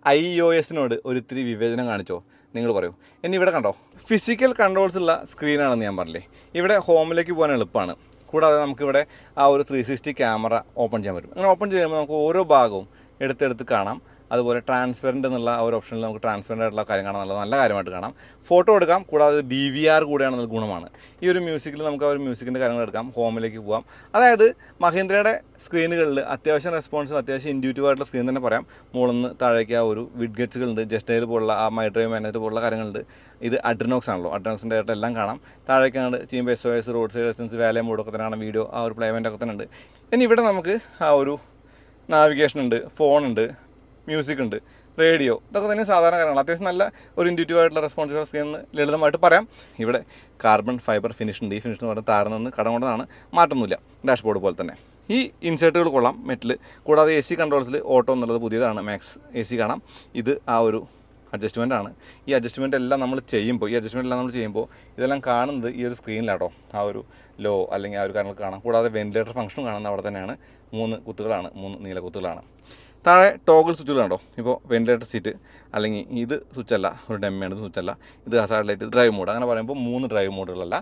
iOS-നോട് ഒരിത്തിരി വിവേചനം കാണിച്ചോ നിങ്ങൾ പറയൂ. ഇനി ഇവിടെ കണ്ടോ, ഫിസിക്കൽ കൺട്രോൾസ് ഉള്ള സ്ക്രീനാണെന്ന് ഞാൻ പറഞ്ഞില്ലേ. ഇവിടെ ഹോമിലേക്ക് പോകാൻ എളുപ്പമാണ്. കൂടാതെ നമുക്കിവിടെ ആ ഒരു 360 ക്യാമറ ഓപ്പൺ ചെയ്യാൻ പറ്റും. അങ്ങനെ ഓപ്പൺ ചെയ്യുമ്പോൾ നമുക്ക് ഓരോ ഭാഗവും എടുത്തെടുത്ത് കാണാം. അതുപോലെ ട്രാൻസ്പെറൻറ്റ് എന്നുള്ള ആ ഒരു ഓപ്ഷനിൽ നമുക്ക് ട്രാൻസ്പെറൻ്റ് ആയിട്ടുള്ള കാര്യം കാണാൻ നല്ല കാര്യമായിട്ട് കാണാം. ഫോട്ടോ എടുക്കാം. കൂടാതെ DVR കൂടെയാണെന്നത് ഗുണമാണ്. ഈ ഒരു മ്യൂസിക്കിൽ നമുക്ക് ആ ഒരു മ്യൂസിക്കിൻ്റെ കാര്യങ്ങൾ എടുക്കാം. ഹോമിലേക്ക് പോകാം. അതായത് മഹീന്ദ്രയുടെ സ്ക്രീനുകളിൽ അത്യാവശ്യം റെസ്പോൺസും അത്യാവശ്യം ഇൻഡ്യൂറ്റീവ് ആയിട്ടുള്ള സ്ക്രീൻ തന്നെ പറയാം. മുകളിൽ നിന്ന് താഴേക്ക് ആ ഒരു വിഡ്ഗറ്റ്സുകളുണ്ട്, ജസ്റ്റൈൽ പോലുള്ള ആ മൈ ഡ്രൈവ് മാനേജർ പോലുള്ള കാര്യങ്ങളുണ്ട്. ഇത് അഡ്രിനോക്സ് ആണല്ലോ, അഡ്രിനോക്സിൻ്റെ ആയിട്ട് എല്ലാം കാണാം. താഴേക്കാണ് ചെയ്യുമ്പോൾ SOS, റോഡ് സൈഡ് അസിസ്റ്റൻസ്, വാലേ മോഡൊക്കെ തന്നെയാണ്, വീഡിയോ ആ ഒരു പ്ലേമെൻ്റ് ഒക്കെ തന്നെ ഉണ്ട്. ഇനി ഇവിടെ നമുക്ക് ആ ഒരു നാവിഗേഷൻ ഉണ്ട്, ഫോണുണ്ട്, മ്യൂസിക് ഉണ്ട്, റേഡിയോ, ഇതൊക്കെ തന്നെ സാധാരണ കാര്യങ്ങൾ. അത്യാവശ്യം നല്ല ഒരു ഇൻഡ്യൂറ്റീവ് ആയിട്ടുള്ള റെസ്പോൺസീവ് സ്ക്രീൻ എന്ന് ലളിതമായിട്ട് പറയാം. ഇവിടെ കാർബൺ ഫൈബർ ഫിനിഷ് ഉണ്ട്. ഈ ഫിനിഷ് എന്ന് പറഞ്ഞാൽ താറിൽ നിന്ന് കടം കൊണ്ടതാണ്, മാറ്റമൊന്നുമില്ല. ഡാഷ്ബോർഡ് പോലെ തന്നെ ഈ ഇൻസേർട്ടുകൾ കൊള്ളാം, മെറ്റൽ. കൂടാതെ AC കൺട്രോൾസിൽ ഓട്ടോ എന്നുള്ളത് പുതിയതാണ്, മാക്സ് AC കാണാം. ഇത് ആ ഒരു അഡ്ജസ്റ്റ്മെൻ്റ് ആണ്. ഈ അഡ്ജസ്റ്റ്മെൻ്റ് എല്ലാം നമ്മൾ ചെയ്യുമ്പോൾ ഇതെല്ലാം കാണുന്നത് ഈ ഒരു സ്ക്രീനിലാട്ടോ. ആ ഒരു ലോ അല്ലെങ്കിൽ ആ ഒരു കാര്യങ്ങൾ കാണാം. കൂടാതെ വെൻറ്റിലേറ്റർ ഫംഗ്ഷനും കാണുന്നത് അവിടെ തന്നെയാണ്. 3 കുത്തുകളാണ്, 3 നീല കുത്തുകളാണ്. താഴെ ടോഗിൾ സ്വിച്ചുകൾ കണ്ടോ. ഇപ്പോൾ വെൻറ്റിലേറ്റർ സീറ്റ്, അല്ലെങ്കിൽ ഇത് സ്വിച്ചല്ല, ഒരു ഡെമ്മയാണ്, ഇത് സ്വിച്ചല്ല, ഇത് ഹസാർഡ് ലൈറ്റ്, ഡ്രൈവ് മോഡ്. അങ്ങനെ പറയുമ്പോൾ 3 ഡ്രൈവ് മോഡുകളല്ല,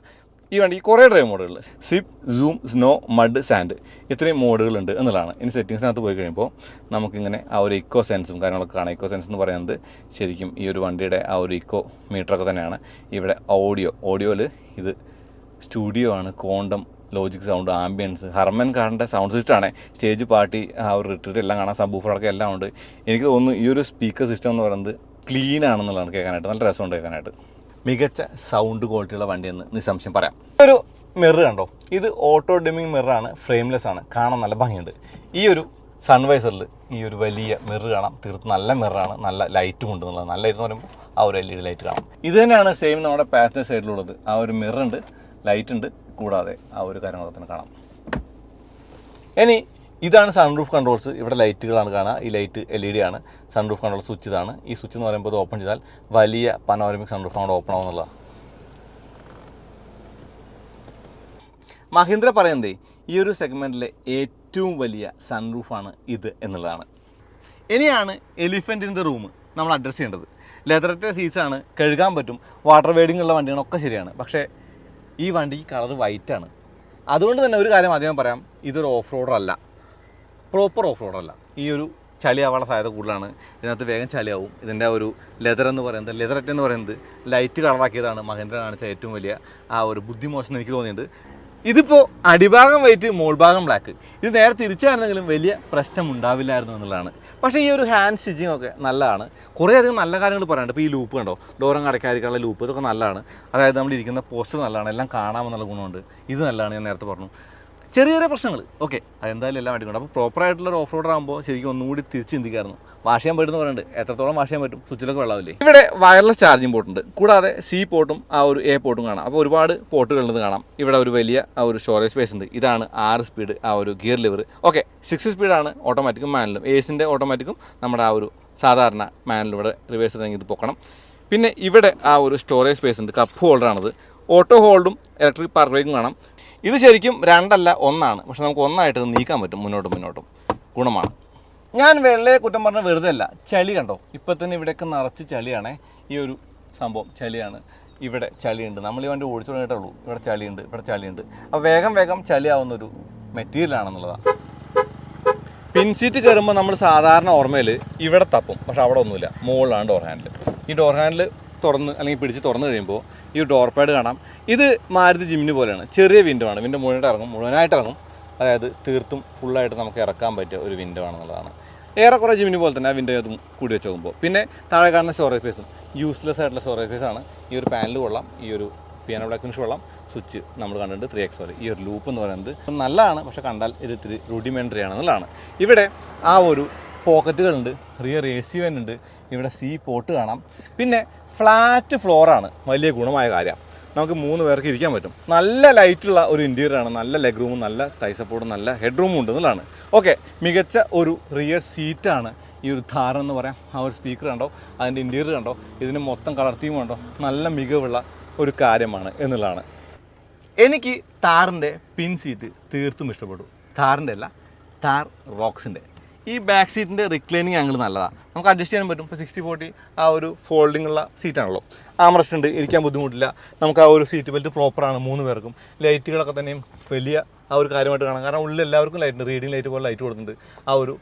ഈ വണ്ടിക്ക് കുറേ ഡ്രൈവ് മോഡുകൾ zip, zoom, snow, mud, sand ഇത്രയും മോഡുകളുണ്ട് എന്നുള്ളതാണ്. ഇനി സെറ്റിങ്സിനകത്ത് പോയി കഴിയുമ്പോൾ നമുക്കിങ്ങനെ ആ ഒരു ഇക്കോ സെൻസും കാര്യങ്ങളൊക്കെ കാണാം. ഇക്കോ സെൻസ് എന്ന് പറയുന്നത് ശരിക്കും ഈ ഒരു വണ്ടിയുടെ ആ ഒരു ഇക്കോ മീറ്ററൊക്കെ തന്നെയാണ്. ഇവിടെ ഓഡിയോയിൽ ഇത് സ്റ്റുഡിയോ ആണ്, quantum, logic sound, ambience, Harman കാറിൻ്റെ സൗണ്ട് സിസ്റ്റമാണ്, സ്റ്റേജ് പാർട്ടി, ആ ഒരു റിട്രീറ്റ് എല്ലാം കാണാൻ, സബ്വൂഫറൊക്കെ എല്ലാം ഉണ്ട്. എനിക്ക് തോന്നുന്നു ഈ ഒരു സ്പീക്കർ സിസ്റ്റം എന്ന് പറയുന്നത് ക്ലീൻ ആണെന്നുള്ളതാണ് കേൾക്കാനായിട്ട്, നല്ല രസമുണ്ട് കേൾക്കാനായിട്ട്. മികച്ച സൗണ്ട് ക്വാളിറ്റിയുള്ള വണ്ടിയെന്ന് നിസ്സംശയം പറയാം. ഒരു മിറർ കണ്ടോ, ഇത് ഓട്ടോ ഡിമ്മിങ് മിററാണ്, ഫ്രെയിംലെസ് ആണ്, കാണാൻ നല്ല ഭംഗിയുണ്ട്. ഈ ഒരു സൺവൈസറിൽ ഈ ഒരു വലിയ മിറർ കാണാം, തീർത്തും നല്ല മിററാണ്, നല്ല ലൈറ്റും ഉണ്ട് എന്നുള്ളത്. നല്ല ലൈറ്റ് എന്ന് പറയുമ്പോൾ ആ ഒരു LED ലൈറ്റ് കാണാം. ഇത് തന്നെയാണ് സെയിം നമ്മുടെ പാസഞ്ചർ സൈഡിലുള്ളത്. ആ ഒരു മിറർ ഉണ്ട്, ലൈറ്റ് ഉണ്ട്, കൂടാതെ ആ ഒരു കാര്യങ്ങളൊക്കെ തന്നെ കാണാം. ഇനി ഇതാണ് സൺറൂഫ് കൺട്രോൾസ്. ഇവിടെ ലൈറ്റുകളാണ് കാണുക. ഈ ലൈറ്റ് LED ആണ്. സൺറൂഫ് കൺട്രോൾ സ്വിച്ച് ഇതാണ്. ഈ സ്വിച്ച് എന്ന് പറയുമ്പോൾ ഇത് ഓപ്പൺ ചെയ്താൽ വലിയ പനോരമിക് സൺറൂഫ് അവിടെ ഓപ്പൺ ആവുന്നുള്ളതാണ്. മഹീന്ദ്ര പറയുന്നത് ഈ ഒരു സെഗ്മെൻറ്റിലെ ഏറ്റവും വലിയ സൺറൂഫാണ് ഇത് എന്നുള്ളതാണ്. ഇനിയാണ് എലിഫൻറ്റ് ഇൻ ദ റൂം നമ്മൾ അഡ്രസ്സ് ചെയ്യേണ്ടത്. ലെതറത്തെ സീറ്റ്സാണ്, കഴുകാൻ പറ്റും, വാട്ടർ വെയ്ഡിങ് ഉള്ള വണ്ടികളൊക്കെ ശരിയാണ്. പക്ഷേ ഈ വണ്ടിക്ക് കളർ വൈറ്റാണ്. അതുകൊണ്ട് തന്നെ ഒരു കാര്യം ആദ്യം പറയാം, ഇതൊരു ഓഫ് റോഡർ അല്ല, പ്രോപ്പർ ഓഫ് റോഡർ അല്ല. ഈ ഒരു ചളിയാവാനുള്ള സാധ്യത കൂടുതലാണ്. ഇതിനകത്ത് വേഗം ചളിയാവും. ഇതിൻ്റെ ഒരു ലെതററ്റ് എന്ന് പറയുന്നത് ലൈറ്റ് കളറാക്കിയതാണ് മഹീന്ദ്ര കാണിച്ച ഏറ്റവും വലിയ ആ ഒരു ബുദ്ധിമോശം എനിക്ക് തോന്നിയിട്ടുണ്ട്. ഇതിപ്പോൾ അടിഭാഗം വൈറ്റ്, മോൾഭാഗം ബ്ലാക്ക്. ഇത് നേരെ തിരിച്ചായിരുന്നെങ്കിലും വലിയ പ്രശ്നം ഉണ്ടാവില്ലായിരുന്നു എന്നുള്ളതാണ്. പക്ഷേ ഈ ഒരു ഹാൻഡ് സ്റ്റിച്ചിങ് ഒക്കെ നല്ലതാണ്. കുറേയധികം നല്ല കാര്യങ്ങൾ പറയാനുണ്ട്. ഇപ്പോൾ ഈ ലൂപ്പ് കണ്ടോ, ഡോറും അടയ്ക്കാതിരിക്കാനുള്ള ലൂപ്പ്, ഇതൊക്കെ നല്ലതാണ്. അതായത് നമ്മൾ ഇരിക്കുന്ന പോസ്റ്റർ നല്ലതാണ്, എല്ലാം കാണാമെന്നുള്ള ഗുണമുണ്ട്. ഇത് നല്ലതാണ്, ഞാൻ നേരത്തെ പറഞ്ഞു. ചെറിയ ചെറിയ പ്രശ്നങ്ങൾ ഓക്കെ, അതെന്തായാലും എല്ലാം വേണ്ടിക്കൊണ്ട്. അപ്പോൾ പ്രോപ്പറായിട്ടുള്ള ഒരു ഓഫ് റോഡർ ആകുമ്പോൾ ശരിക്കും ഒന്നുകൂടി തിരിച്ച് ചിന്തിക്കായിരുന്നു. വാഷ് ചെയ്യാൻ പറ്റുമെന്ന് പറയുന്നുണ്ട്. എത്രത്തോളം വാഷ് ചെയ്യാൻ പറ്റും, സ്വിച്ചിലൊക്കെ വെള്ളമില്ലേ. ഇവിടെ വയർലെസ് ചാർജിങ് പോർട്ടുണ്ട്, കൂടാതെ C പോർട്ടും ആ ഒരു A പോർട്ടും കാണാം. അപ്പോൾ ഒരുപാട് പോർട്ടുകളുള്ളത് കാണാം. ഇവിടെ ഒരു വലിയ ആ ഒരു സ്റ്റോറേജ് സ്പേസ് ഉണ്ട്. ഇതാണ് 6 സ്പീഡ് ആ ഒരു ഗിയർ ലിവർ. ഓക്കെ, 6 സ്പീഡാണ് ഓട്ടോമാറ്റിക്കും മാനുവലും. ഏസിൻ്റെ ഓട്ടോമാറ്റിക്കും നമ്മുടെ ആ ഒരു സാധാരണ മാനുവലും. ഇവിടെ റിവേഴ്സ് ഇറങ്ങി ഇത് പൊക്കണം. പിന്നെ ഇവിടെ ആ ഒരു സ്റ്റോറേജ് സ്പേസ് ഉണ്ട്, കപ്പ് ഹോൾഡറാണിത്. ഓട്ടോ ഹോൾഡും ഇലക്ട്രിക് പാർക്ക് ബ്രേക്കും കാണാം. ഇത് ശരിക്കും 2 അല്ല 1 ആണ്. പക്ഷെ നമുക്ക് ഒന്നായിട്ട് നീക്കാൻ പറ്റും, മുന്നോട്ടും ഗുണമാണ്. ഞാൻ വെള്ളയെ കുറ്റം പറഞ്ഞ വെറുതെ അല്ല. ചളി കണ്ടോ, ഇപ്പം തന്നെ ഇവിടെയൊക്കെ നിറച്ച് ചളിയാണേ. ഈ ഒരു സംഭവം ചളിയാണ്. ഇവിടെ ചളിയുണ്ട്. നമ്മൾ ഈ വണ്ടി ഓടിച്ചു തുടങ്ങിയിട്ടുള്ളൂ. ഇവിടെ ചളിയുണ്ട്. അപ്പോൾ വേഗം ചളിയാവുന്നൊരു മെറ്റീരിയലാണെന്നുള്ളതാണ്. പിൻസീറ്റ് കയറുമ്പോൾ നമ്മൾ സാധാരണ ഓർമ്മയിൽ ഇവിടെ തപ്പും, പക്ഷെ അവിടെ ഒന്നുമില്ല. മുകളിലാണ് ഡോർ ഹാൻഡിൽ. ഈ ഡോർ ഹാൻഡിൽ തുറന്ന് അല്ലെങ്കിൽ പിടിച്ച് തുറന്ന് കഴിയുമ്പോൾ ഈ ഡോർ പാഡ് കാണാം. ഇത് മാരുതി ജിമ്നി പോലെയാണ്, ചെറിയ വിൻഡോ ആണ്. വിൻഡോ മുഴുവനായിട്ട് ഇറങ്ങും. അതായത് തീർത്തും ഫുള്ളായിട്ട് നമുക്ക് ഇറക്കാൻ പറ്റിയ ഒരു വിൻഡോ ആണെന്നുള്ളതാണ്. ഏറെക്കുറെ ജിമ്നി പോലെ തന്നെ ആ വിൻഡോ അതും കൂടി വെച്ച് നോക്കുമ്പോൾ. പിന്നെ താഴെ കാണുന്ന സ്റ്റോറേജ് സ്പേസും യൂസ്ലെസ് ആയിട്ടുള്ള സ്റ്റോറേജ് സ്പേസാണ്. ഈ ഒരു പാനൽ കൊള്ളാം, ഈ ഒരു പിയാനോ ബ്ലാക്ക് ഫിനിഷ് കൊള്ളാം. സ്വിച്ച് നമ്മൾ കണ്ടിട്ടുണ്ട് 3x വരെ. ഈ ഒരു ലൂപ്പ് എന്ന് പറയുന്നത് നല്ലതാണ്, പക്ഷേ കണ്ടാൽ ഇത് ഇത്തിരി റുഡിമെൻ്ററി ആണെന്നുള്ളതാണ്. ഇവിടെ ആ ഒരു പോക്കറ്റുകളുണ്ട്, റിയർ AC വെൻ്റ് ഉണ്ട്, ഇവിടെ C പോർട്ട് കാണാം. പിന്നെ ഫ്ലാറ്റ് ഫ്ലോറാണ് വലിയ ഗുണമായ കാര്യം. നമുക്ക് 3 പേർക്ക് ഇരിക്കാൻ പറ്റും. നല്ല ലൈറ്റുള്ള ഒരു ഇൻറ്റീരിയറാണ്, നല്ല ലെഗ് റൂമും നല്ല തൈ സപ്പോർട്ടും നല്ല ഹെഡ് റൂമും ഉണ്ട് എന്നുള്ളതാണ്. ഓക്കെ, മികച്ച ഒരു റിയർ സീറ്റാണ് ഈ ഒരു ഥാർ എന്ന് പറയാം. ആ ഒരു സ്പീക്കർ കണ്ടോ, അതിൻ്റെ ഇൻറ്റീരിയർ കണ്ടോ, ഇതിന് മൊത്തം കളർ തീം കണ്ടോ, നല്ല മികവുള്ള ഒരു കാര്യമാണ് എന്നുള്ളതാണ്. എനിക്ക് താറിൻ്റെ പിൻ സീറ്റ് തീർത്തും ഇഷ്ടപ്പെട്ടു. താറിൻ്റെ അല്ല, താർ റോക്സിൻ്റെ. ഈ ബാക്ക് സീറ്റിൻ്റെ റിക്ലൈനിങ് ആംഗിൾ നല്ലതാണ്, നമുക്ക് അഡ്ജസ്റ്റ് ചെയ്യാൻ പറ്റും. ഇപ്പോൾ 60-40 ആ ഒരു ഫോൾഡിംഗ് ഉള്ള സീറ്റാണല്ലോ. ആംറസ്റ്റ് ഉണ്ട്, ഇരിക്കാൻ ബുദ്ധിമുട്ടില്ല. നമുക്ക് ആ ഒരു സീറ്റ് ബെൽറ്റ് പ്രോപ്പറാണ് 3 പേർക്കും. ലൈറ്റുകളൊക്കെ തന്നെയും വലിയ ആ ഒരു കാര്യമായിട്ട് കാണാം, കാരണം ഉള്ളിൽ എല്ലാവർക്കും ലൈറ്റ് ഉണ്ട്. റീഡിങ് ലൈറ്റ് പോലെ ലൈറ്റ് കൊടുത്തിട്ടുണ്ട്. ആ ഒരു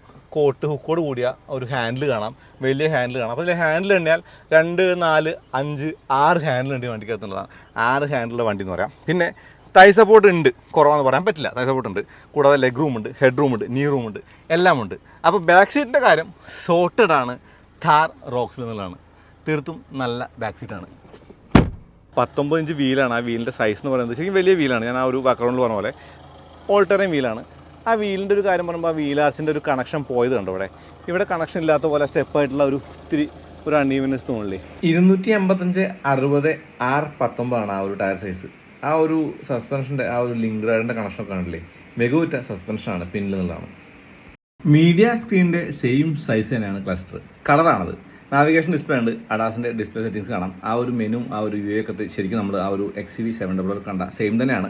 ഹുക്കോട് കൂടിയ ഒരു ഹാൻഡിൽ കാണാം, വലിയ ഹാൻഡിൽ കാണാം. അപ്പോൾ ഹാൻഡിൽ എണ്ണിയാൽ 2, 4, 5, 6 ഹാൻഡിൽ ഉണ്ട് ഈ വണ്ടിക്കകത്തുള്ളതാണ്. 6 ഹാൻഡിലുള്ള വണ്ടി എന്ന് പറയാം. പിന്നെ തൈ സപ്പോർട്ട് ഉണ്ട്, കുറവാന്ന് പറയാൻ പറ്റില്ല, തൈ സപ്പോർട്ട് ഉണ്ട്. കൂടാതെ ലെഗ് റൂം ഉണ്ട്, ഹെഡ് റൂം ഉണ്ട്, നീ റൂം ഉണ്ട്, എല്ലാം ഉണ്ട്. അപ്പോൾ ബാക്ക് സീറ്റിൻ്റെ കാര്യം സോർട്ടഡ് ആണ് ഥാർ റോക്സിൽ എന്നുള്ളതാണ്. തീർത്തും നല്ല ബാക്ക് സീറ്റാണ്. 19 ഇഞ്ച് വീലാണ്. ആ വീലിൻ്റെ സൈസ് എന്ന് പറയുന്നത് ശരിക്കും വലിയ വീലാണ്. ഞാൻ ആ ഒരു ബാക്ക്ഗ്രൗണ്ടിൽ പറഞ്ഞ പോലെ ഓൾട്ടറേൻ വീലാണ്. ആ വീലിൻ്റെ ഒരു കാര്യം പറയുമ്പോൾ ആ വീൽ ആർച്ചിൻ്റെ ഒരു കണക്ഷൻ പോയത് കണ്ടോ. ഇവിടെ കണക്ഷൻ ഇല്ലാത്ത പോലെ സ്റ്റെപ്പായിട്ടുള്ള ഒരു അൺഈവൻനെസ് തോന്നില്ലേ. 255/60R19 ആണ് ആ ഒരു ടയർ സൈസ്. ആ ഒരു സസ്പെൻഷൻ്റെ ആ ഒരു ലിങ്ക് റൈഡിൻ്റെ കണക്ഷനൊക്കെ കാണില്ലേ, മികവുറ്റ സസ്പെൻഷനാണ് പിന്നിൽ നിന്നുള്ളതാണ്. മീഡിയ സ്ക്രീനിൻ്റെ സെയിം സൈസ് തന്നെയാണ് ക്ലസ്റ്റർ. കളറാണത്. നാവിഗേഷൻ ഡിസ്പ്ലേ ഉണ്ട്, അഡാസിൻ്റെ ഡിസ്പ്ലേ സെറ്റിംഗ്സ് കാണാം. ആ ഒരു മെനു ആ ഒരു UI ഒക്കെ ശരിക്കും നമ്മൾ ആ ഒരു XUV 700 കണ്ട സെയിം തന്നെയാണ്.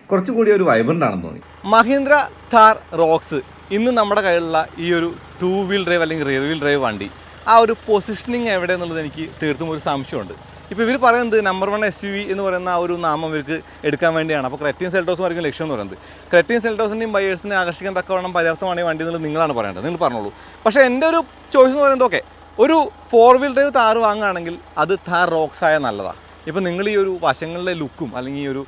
കുറച്ചുകൂടി ഒരു വൈബ്രൻ്റ് ആണെന്ന് തോന്നി. മഹീന്ദ്ര ഥാർ റോക്സ് ഇന്ന് നമ്മുടെ കയ്യിലുള്ള ഈ ഒരു 2 വീൽ ഡ്രൈവ് അല്ലെങ്കിൽ റിയർ വീൽ ഡ്രൈവ് വണ്ടി, ആ ഒരു പൊസിഷനിങ് എവിടെ എന്നുള്ളത് എനിക്ക് തീർത്തും ഒരു സംശയമുണ്ട്. ഇപ്പോൾ ഇവർ പറയുന്നത് നമ്പർ 1 SUV എന്ന് പറയുന്ന ആ ഒരു നാമം ഇവർക്ക് എടുക്കാൻ വേണ്ടിയാണ്. അപ്പോൾ ക്രെറ്റയും സെൽറ്റോസും ആയിരിക്കും ലക്ഷ്യം എന്ന് പറയുന്നത്. ക്രെറ്റയും സെൽറ്റോസിൻ്റെയും ബയേഴ്സിനെ ആകർഷിക്കാൻ തക്കവണ്ണം പര്യാപ്തമാണ് ഈ വണ്ടി എന്നുള്ളത് നിങ്ങളാണ് പറയേണ്ടത്, നിങ്ങൾ പറഞ്ഞോളൂ. പക്ഷേ എൻ്റെ ഒരു ചോയ്സ് എന്ന് പറയുന്നത് ഓക്കെ, ഒരു 4 വീൽ ഡ്രൈവ് താർ വാങ്ങുകയാണെങ്കിൽ അത് താർ റോക്സ് ആയ നല്ലതാണ്. ഇപ്പോൾ നിങ്ങൾ ഈ ഒരു വശങ്ങളിലെ ലുക്കും അല്ലെങ്കിൽ ഈ ഒരു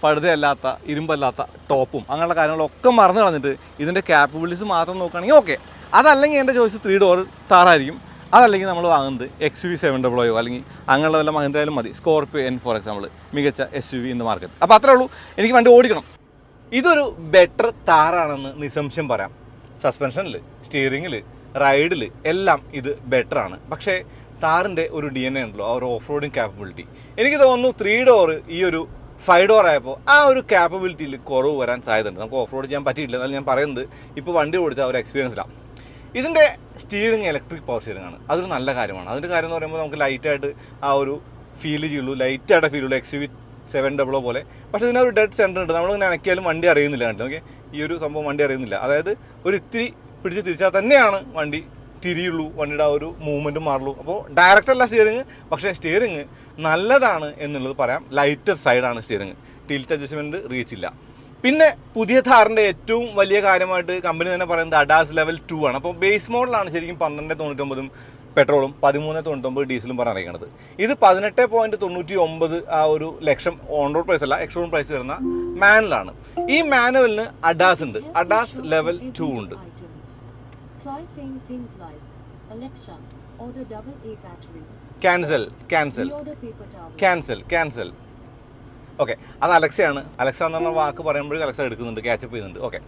പഴുതയല്ലാത്ത ഇരുമ്പല്ലാത്ത ടോപ്പും അങ്ങനെയുള്ള കാര്യങ്ങളൊക്കെ മറന്നു കളഞ്ഞിട്ട് ഇതിൻ്റെ ക്യാപ്പബിലിറ്റീസ് മാത്രം നോക്കുകയാണെങ്കിൽ ഓക്കെ. അതല്ലെങ്കിൽ എൻ്റെ ചോയ്സ് 3 ഡോർ താറായിരിക്കും. അതല്ലെങ്കിൽ നമ്മൾ വാങ്ങുന്നത് XUV 700 അല്ലെങ്കിൽ അങ്ങനെയുള്ള വല്ല മഹിന്ദ്രയിലും മതി. സ്കോർപ്പിയോ N ഫോർ എക്സാമ്പിൾ മികച്ച SUV ഇൻ ദ മാർക്കറ്റ്. അപ്പോൾ അത്രേ ഉള്ളൂ, എനിക്ക് വണ്ടി ഓടിക്കണം. ഇതൊരു ബെറ്റർ താറാണെന്ന് നിസ്സംശയം പറയാം. സസ്പെൻഷനിൽ, സ്റ്റിയറിങ്ങിൽ, റൈഡിൽ എല്ലാം ഇത് ബെറ്ററാണ്. പക്ഷേ താറിൻ്റെ ഒരു DNA ഉണ്ടല്ലോ, ആ ഒരു ഓഫ് റോഡിങ് ക്യാപ്പബിലിറ്റി, എനിക്ക് തോന്നുന്നു 3 ഡോർ ഈ ഒരു 5 ഡോർ ആയപ്പോൾ ആ ഒരു ക്യാപ്പബിലിറ്റിയിൽ കുറവ് വരാൻ സാധ്യതയുണ്ട്. നമുക്ക് ഓഫ് റോഡ് ചെയ്യാൻ പറ്റിയില്ല, എന്നാലും ഞാൻ പറയുന്നത് ഇപ്പോൾ വണ്ടി ഓടിച്ച ഒരു എക്സ്പീരിയൻസിലാണ്. ഇതിൻ്റെ സ്റ്റിയറിങ് ഇലക്ട്രിക് പവർ സ്റ്റിയറിംഗ് ആണ്. അതൊരു നല്ല കാര്യമാണ്. അതിൻ്റെ കാര്യം എന്ന് പറയുമ്പോൾ നമുക്ക് ലൈറ്റായിട്ട് ആ ഒരു ഫീൽ ചെയ്യുള്ളൂ, ലൈറ്റായിട്ട് ഫീൽ ഉള്ളൂ XUV 700 പോലെ. പക്ഷേ ഇതിനൊരു ഡെഡ് സെൻറ്റർ ഉണ്ട്. നമ്മൾ നനയ്ക്കാലും വണ്ടി അറിയുന്നില്ല കണ്ടോ. ഓക്കെ, ഈ ഒരു സംഭവം വണ്ടി അറിയുന്നില്ല. അതായത് ഒരു ഇത്തിരി പിടിച്ച് തിരിച്ചാൽ തന്നെയാണ് വണ്ടി തിരിയുള്ളൂ, വണ്ടിയുടെ ആ ഒരു മൂവ്മെൻറ്റും മാറുള്ളൂ. അപ്പോൾ ഡയറക്റ്റ് അല്ല സ്റ്റിയറിങ്, പക്ഷേ സ്റ്റിയറിങ് നല്ലതാണ് എന്നുള്ളത് പറയാം. ലൈറ്റർ സൈഡാണ് സ്റ്റിയറിങ്, ടിൽറ്റ് അഡ്ജസ്റ്റ്മെൻറ്റ് റീച്ചില്ല. പിന്നെ പുതിയ താറിൻ്റെ ഏറ്റവും വലിയ കാര്യമായിട്ട് കമ്പനി തന്നെ പറയുന്നത് അഡാസ് ലെവൽ 2 ആണ്. അപ്പോൾ ബേസ് മോഡലാണ് ശരിക്കും 1299 പെട്രോളും 1399 ഡീസലും പറഞ്ഞ് അറിയിക്കുന്നത്. ഇത് 18.99 ആ ഒരു ലക്ഷം ഓൺ റോഡ് പ്രൈസ് അല്ല, എക്സ് റോഡ് പ്രൈസ് വരുന്ന മാനുവലാണ്. ഈ മാനുവലിന് അഡാസ് ഉണ്ട്, അഡാസ് ലെവൽ 2 ഉണ്ട്. ക്യാൻസൽ. ഓക്കെ, അത് അലക്സയാണ്. അലക്സ എന്ന് പറഞ്ഞ വാക്ക് പറയുമ്പോഴേക്കും അലക്സ എടുക്കുന്നുണ്ട്, ക്യാച്ചപ്പ് ചെയ്യുന്നുണ്ട്. ഓക്കെ,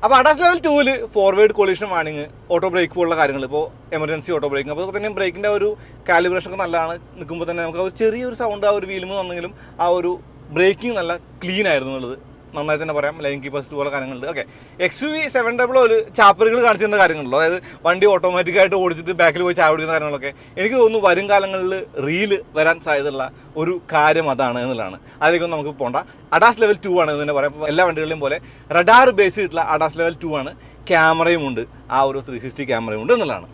അപ്പോൾ അഡാസ് ലെവൽ 2 ഫോർവേഡ് കൊളീഷൻ വാണിങ്, ഓട്ടോ ബ്രേക്ക് പോലുള്ള കാര്യങ്ങൾ, ഇപ്പോൾ എമർജൻസി ഓട്ടോ ബ്രേക്കിംഗ്, അപ്പോൾ തന്നെ ബ്രേക്കിൻ്റെ ഒരു കാലിബ്രേഷൻ ഒക്കെ നല്ലതാണ്. നിൽക്കുമ്പോൾ തന്നെ നമുക്ക് ഒരു ചെറിയൊരു സൗണ്ട് ആ ഒരു വീലുമ വന്നെങ്കിലും ആ ഒരു ബ്രേക്കിംഗ് നല്ല ക്ലീൻ ആയിരുന്നു എന്നുള്ളത് നന്നായി തന്നെ പറയാം. ലൈൻ കീപ്പേഴ്സ് പോലെ കാര്യങ്ങളുണ്ട്. ഓക്കെ, XUV 700 ചാപ്പറുകൾ കാണിച്ചിരുന്ന കാര്യങ്ങളുള്ളൂ. അതായത് വണ്ടി ഓട്ടോമാറ്റിക്കായിട്ട് ഓടിച്ചിട്ട് ബാക്കിൽ പോയി ചായ പിടിക്കുന്ന കാര്യങ്ങളൊക്കെ എനിക്ക് തോന്നുന്നു വരും കാലങ്ങളിൽ റീല് വരാൻ സാധ്യതയുള്ള ഒരു കാര്യം അതാണ് എന്നുള്ളതാണ്. അതിലേക്കൊന്നും നമുക്ക് പോകണ്ട. അഡാസ് ലെവൽ 2 ആണ് എന്ന് തന്നെ പറയാം. എല്ലാ വണ്ടികളിലും പോലെ റഡാർ ബേസ് ചെയ്തിട്ടുള്ള അഡാസ് ലെവൽ 2 ആണ്. ക്യാമറയും ഉണ്ട്, ആ ഒരു 360 ക്യാമറയും ഉണ്ട് എന്നുള്ളതാണ്.